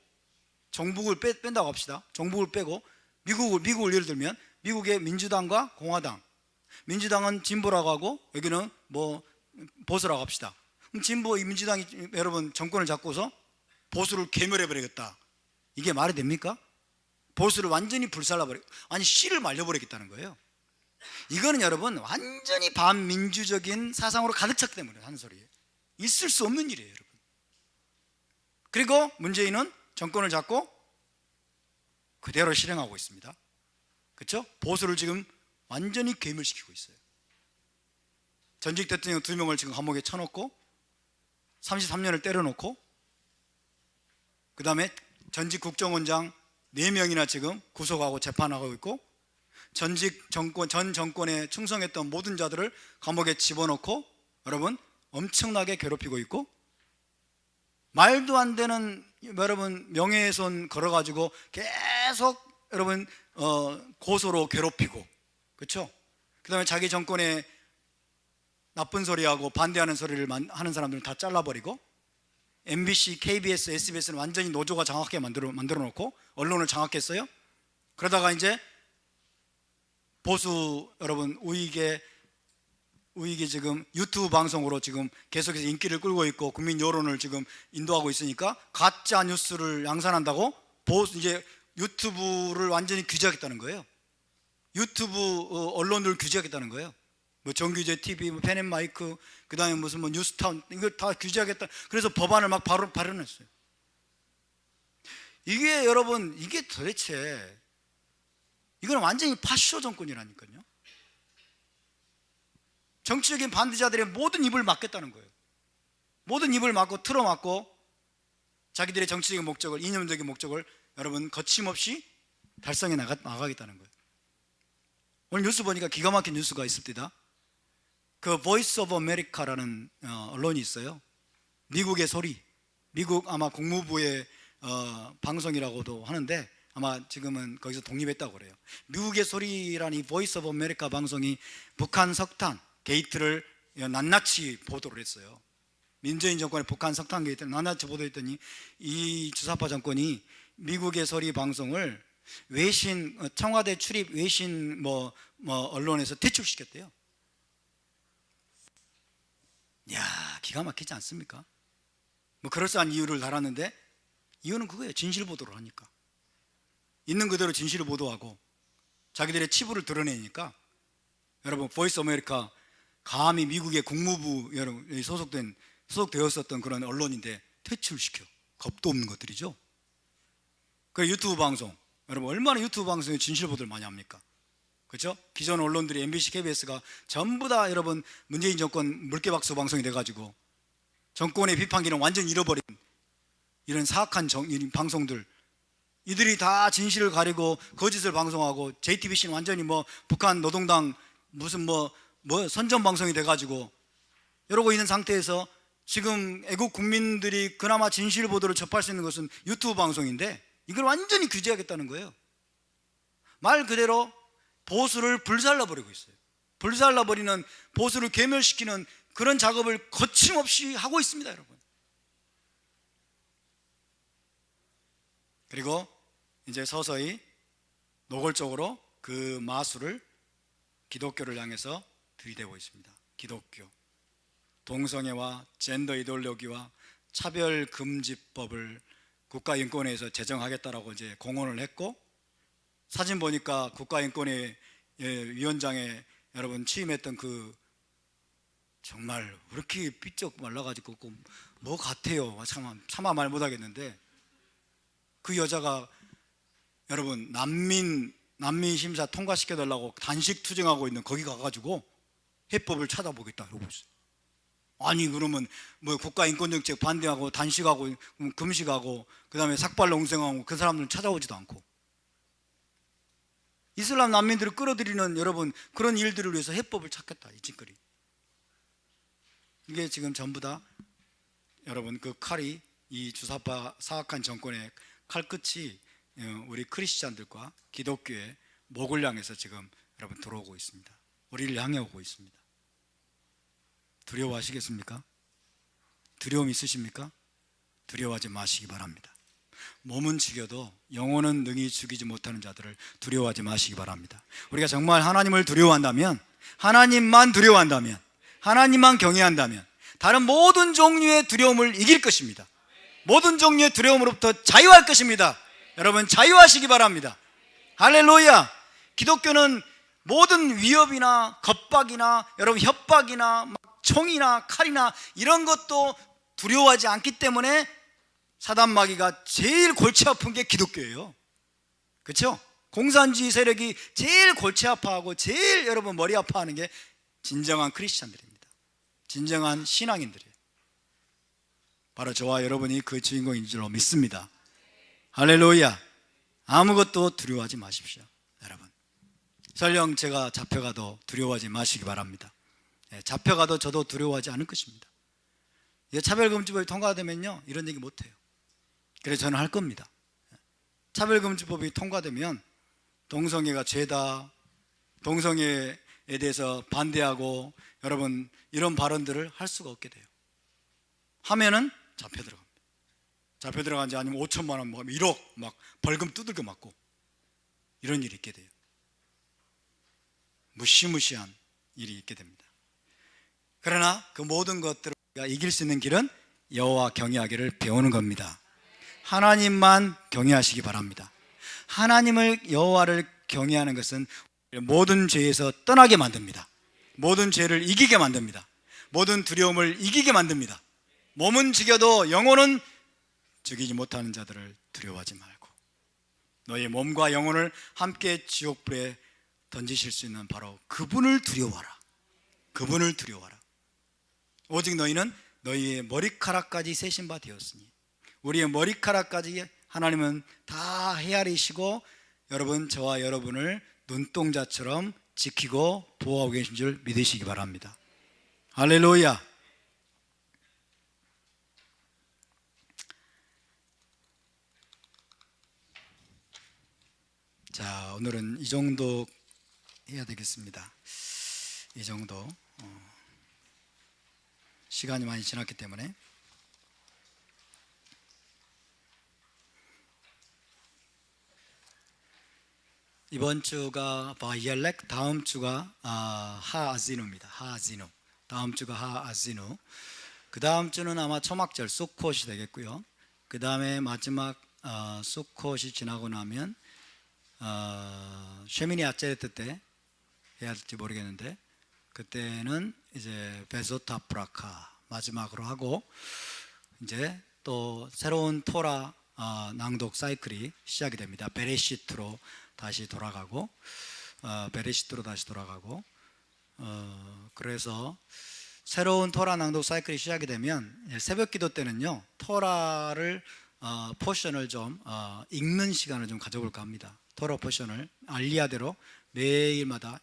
정북을 뺀다고 합시다. 정북을 빼고 미국을 예를 들면 미국의 민주당과 공화당, 민주당은 진보라고 하고 여기는 뭐 보수라고 합시다. 그럼 민주당이 여러분 정권을 잡고서 보수를 괴멸해버리겠다, 이게 말이 됩니까? 보수를 완전히 불살라버리고, 아니 씨를 말려버리겠다는 거예요. 이거는 여러분 완전히 반민주적인 사상으로 가득 찼기 때문에 하는 소리예요. 있을 수 없는 일이에요, 여러분. 그리고 문재인은 정권을 잡고 그대로 실행하고 있습니다. 그렇죠? 보수를 지금 완전히 괴멸시키고 있어요. 전직 대통령 2명을 지금 감옥에 쳐놓고 33년을 때려놓고, 그 다음에 전직 국정원장 4명이나 지금 구속하고 재판하고 있고, 전 정권에 충성했던 모든 자들을 감옥에 집어넣고 여러분 엄청나게 괴롭히고 있고, 말도 안 되는 여러분 명예훼손 걸어가지고 계속 여러분 고소로 괴롭히고, 그렇죠? 그 다음에 자기 정권에 나쁜 소리하고 반대하는 소리를 하는 사람들은 다 잘라버리고, MBC, KBS, SBS는 완전히 노조가 장악하게 만들어 놓고 언론을 장악했어요. 그러다가 이제 보수 여러분 우익의 이게 지금 유튜브 방송으로 지금 계속해서 인기를 끌고 있고 국민 여론을 지금 인도하고 있으니까 가짜 뉴스를 양산한다고 이제 유튜브를 완전히 규제하겠다는 거예요. 유튜브 언론을 규제하겠다는 거예요. 뭐 정규제 TV, 뭐 펜앤마이크, 그다음에 무슨 뭐 뉴스타운, 이걸 다 규제하겠다. 그래서 법안을 막 발의했어요. 이게 여러분, 이게 도대체 이건 완전히 파쇼 정권이라니까요. 정치적인 반대자들의 모든 입을 막겠다는 거예요. 모든 입을 막고 틀어막고 자기들의 정치적인 목적을, 이념적인 목적을 여러분 거침없이 달성해 나가겠다는 거예요. 오늘 뉴스 보니까 기가 막힌 뉴스가 있습니다. 그 보이스 오브 아메리카라는 언론이 있어요. 미국의 소리, 미국 아마 국무부의 방송이라고도 하는데 아마 지금은 거기서 독립했다고 그래요. 미국의 소리라는 이 보이스 오브 아메리카 방송이 북한 석탄 게이트를 낱낱이 보도를 했어요. 민주인 정권의 북한 석탄 게이트를 낱낱이 보도했더니 이 주사파 정권이 미국의 소리 방송을 외신, 청와대 출입 외신 언론에서 퇴출시켰대요. 이야, 기가 막히지 않습니까? 뭐 그럴싸한 이유를 달았는데 이유는 그거예요. 진실 보도를 하니까. 있는 그대로 진실을 보도하고 자기들의 치부를 드러내니까. 여러분, 보이스 아메리카 감히 미국의 국무부 소속되었었던 그런 언론인데 퇴출시켜. 겁도 없는 것들이죠. 그 유튜브 방송, 여러분 얼마나 유튜브 방송에 진실 보도를 많이 합니까? 그렇죠? 기존 언론들이 MBC, KBS가 전부 다 여러분 문재인 정권 물개박수 방송이 돼가지고 정권의 비판기는 완전히 잃어버린 이런 사악한 방송들, 이들이 다 진실을 가리고 거짓을 방송하고 JTBC는 완전히 북한 노동당 무슨 선전 방송이 돼가지고 이러고 있는 상태에서 지금 애국 국민들이 그나마 진실 보도를 접할 수 있는 것은 유튜브 방송인데 이걸 완전히 규제하겠다는 거예요. 말 그대로 보수를 불살라버리고 있어요. 불살라버리는, 보수를 괴멸시키는 그런 작업을 거침없이 하고 있습니다, 여러분. 그리고 이제 서서히 노골적으로 그 마술을 기독교를 향해서 들이대고 있습니다. 기독교, 동성애와 젠더 이데올로기와 차별금지법을 국가인권회에서 제정하겠다라고 이제 공언을 했고, 사진 보니까 국가인권회 위원장에 여러분 취임했던 그 정말 왜 이렇게 삐쩍 말라가지고 뭐 같아요. 차마 말 못하겠는데 그 여자가 여러분 난민 심사 통과시켜달라고 단식 투쟁하고 있는 거기 가가지고 해법을 찾아보겠다 이러고 있어요. 아니 그러면 국가인권정책 반대하고 단식하고 금식하고 그 다음에 삭발농성하고 그 사람들은 찾아오지도 않고 이슬람 난민들을 끌어들이는 여러분 그런 일들을 위해서 해법을 찾겠다, 이 짓거리. 이게 지금 전부 다 여러분 그 칼이, 이 주사파 사악한 정권의 칼끝이 우리 크리스찬들과 기독교의 목을 향해서 지금 여러분 들어오고 있습니다. 우리를 향해 오고 있습니다. 두려워하시겠습니까? 두려움 있으십니까? 두려워하지 마시기 바랍니다. 몸은 죽여도 영혼은 능히 죽이지 못하는 자들을 두려워하지 마시기 바랍니다. 우리가 정말 하나님을 두려워한다면, 하나님만 두려워한다면, 하나님만 경외한다면 다른 모든 종류의 두려움을 이길 것입니다. 모든 종류의 두려움으로부터 자유할 것입니다. 여러분 자유하시기 바랍니다. 할렐루야. 기독교는 모든 위협이나 겁박이나 여러분 협박이나 총이나 칼이나 이런 것도 두려워하지 않기 때문에 사단 마귀가 제일 골치 아픈 게 기독교예요. 그렇죠? 공산주의 세력이 제일 골치 아파하고 제일 여러분 머리 아파하는 게 진정한 크리스찬들입니다. 진정한 신앙인들이에요. 바로 저와 여러분이 그 주인공인 줄로 믿습니다. 할렐루야. 아무것도 두려워하지 마십시오. 여러분 설령 제가 잡혀가도 두려워하지 마시기 바랍니다. 잡혀가도 저도 두려워하지 않을 것입니다. 차별금지법이 통과되면요 이런 얘기 못해요. 그래서 저는 할 겁니다. 차별금지법이 통과되면 동성애가 죄다, 동성애에 대해서 반대하고 여러분 이런 발언들을 할 수가 없게 돼요. 하면은 잡혀 들어갑니다. 잡혀 들어간지 아니면 5천만 원, 1억 막 벌금 두들겨 맞고 이런 일이 있게 돼요. 무시무시한 일이 있게 됩니다. 그러나 그 모든 것들을 우리가 이길 수 있는 길은 여호와 경외하기를 배우는 겁니다. 하나님만 경외하시기 바랍니다. 하나님을, 여호와를 경외하는 것은 모든 죄에서 떠나게 만듭니다. 모든 죄를 이기게 만듭니다. 모든 두려움을 이기게 만듭니다. 몸은 죽여도 영혼은 죽이지 못하는 자들을 두려워하지 말고 너의 몸과 영혼을 함께 지옥불에 던지실 수 있는 바로 그분을 두려워하라. 그분을 두려워하라. 오직 너희는 너희의 머리카락까지 세신 바 되었으니, 우리의 머리카락까지 하나님은 다 헤아리시고 여러분, 저와 여러분을 눈동자처럼 지키고 보호하고 계신 줄 믿으시기 바랍니다. 할렐루야. 자, 오늘은 이 정도 해야 되겠습니다. 이 정도. 시간이 많이 지났기 때문에. 이번 주가 바이엘렉, 다음 주가 하아지누입니다. 하아지누. 다음 주가 하아지누. 그 다음 주는 아마 초막절 수콧이 되겠고요. 그 다음에 마지막 수콧이 지나고 나면 쉐미니 아체레트 때 해야 될지 모르겠는데, 그때는 이제 베소타 브라카 마지막으로 하고, 이제 또 새로운 토라 낭독 사이클이 시작이 됩니다. 베레시트로 다시 돌아가고, 그래서 새로운 토라 낭독 사이클이 시작이 되면 새벽 기도 때는요, 토라를 포션을 좀 읽는 시간을 좀 가져볼까 합니다. 토라 포션을 알리아대로 매일마다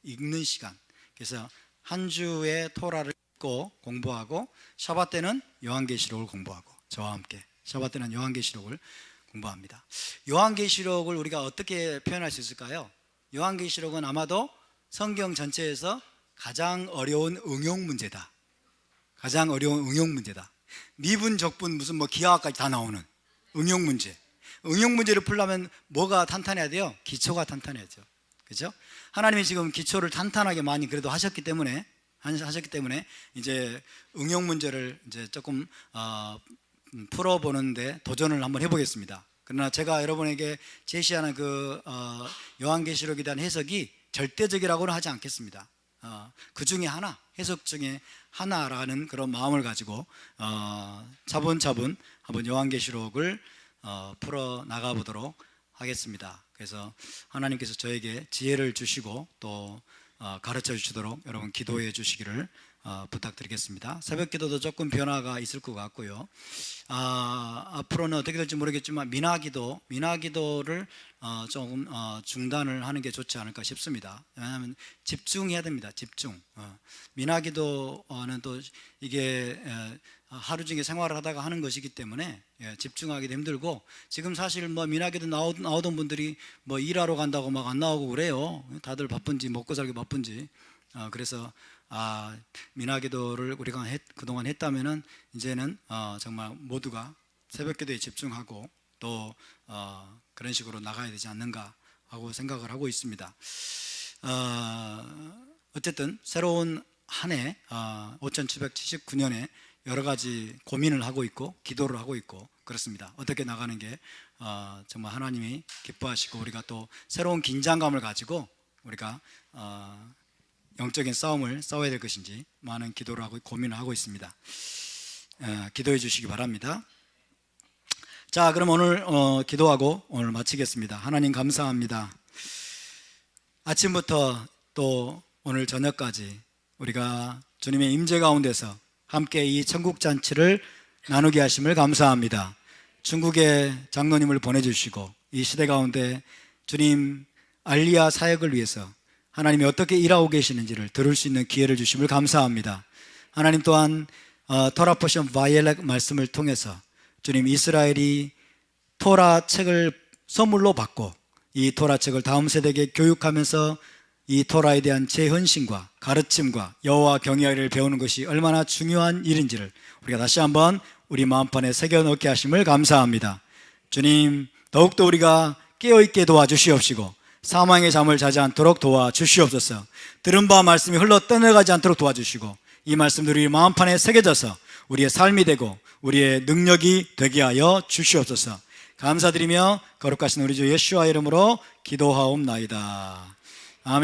읽는 시간. 그래서 한 주에 토라를 읽고 공부하고, 샤bat 때는 요한계시록을 공부하고, 저와 함께 샤bat 때는 요한계시록을 공부합니다. 요한계시록을 우리가 어떻게 표현할 수 있을까요? 요한계시록은 아마도 성경 전체에서 가장 어려운 응용 문제다. 가장 어려운 응용 문제다. 미분, 적분, 무슨 기하까지 다 나오는 응용 문제. 응용 문제를 풀려면 뭐가 탄탄해야 돼요? 기초가 탄탄해야죠. 그렇죠? 하나님이 지금 기초를 탄탄하게 많이 그래도 하셨기 때문에 이제 응용 문제를 이제 조금 풀어보는데 도전을 한번 해보겠습니다. 그러나 제가 여러분에게 제시하는 그 요한계시록에 대한 해석이 절대적이라고는 하지 않겠습니다. 그 중에 하나, 해석 중에 하나라는 그런 마음을 가지고 차분차분 한번 요한계시록을 풀어 나가보도록 하겠습니다. 그래서 하나님께서 저에게 지혜를 주시고 또 가르쳐 주시도록 여러분 기도해 주시기를 부탁드리겠습니다. 새벽 기도도 조금 변화가 있을 것 같고요. 앞으로는 어떻게 될지 모르겠지만 미나기도를 조금 중단을 하는 게 좋지 않을까 싶습니다. 왜냐하면 집중해야 됩니다. 집중. 미나기도는 또 이게 하루 중에 생활을 하다가 하는 것이기 때문에 집중하기도 힘들고, 지금 사실 미나기도 나오던 분들이 일하러 간다고 막 안 나오고 그래요. 다들 바쁜지, 먹고 살기 바쁜지. 그래서 미나기도를 우리가 그동안 했다면은 이제는 정말 모두가 새벽기도에 집중하고 또 그런 식으로 나가야 되지 않는가 하고 생각을 하고 있습니다. 어쨌든 새로운 한 해 5779년에 여러 가지 고민을 하고 있고 기도를 하고 있고 그렇습니다. 어떻게 나가는 게 정말 하나님이 기뻐하시고, 우리가 또 새로운 긴장감을 가지고 우리가 영적인 싸움을 싸워야 될 것인지 많은 기도를 하고 고민을 하고 있습니다. 기도해 주시기 바랍니다. 자, 그럼 오늘 기도하고 오늘 마치겠습니다. 하나님 감사합니다. 아침부터 또 오늘 저녁까지 우리가 주님의 임재 가운데서 함께 이 천국 잔치를 나누게 하심을 감사합니다. 중국에 장로님을 보내주시고 이 시대 가운데 주님 알리아 사역을 위해서 하나님이 어떻게 일하고 계시는지를 들을 수 있는 기회를 주심을 감사합니다. 하나님 또한 토라 포션 바이엘렉 말씀을 통해서 주님 이스라엘이 토라 책을 선물로 받고 이 토라 책을 다음 세대에게 교육하면서 이 토라에 대한 재헌신과 가르침과 여호와 경외를 배우는 것이 얼마나 중요한 일인지를 우리가 다시 한번 우리 마음판에 새겨넣게 하심을 감사합니다. 주님, 더욱더 우리가 깨어있게 도와주시옵시고 사망의 잠을 자지 않도록 도와주시옵소서. 들은 바 말씀이 흘러 떠내가지 않도록 도와주시고 이 말씀들이 우리 마음판에 새겨져서 우리의 삶이 되고 우리의 능력이 되게 하여 주시옵소서. 감사드리며 거룩하신 우리 주 예수와 이름으로 기도하옵나이다.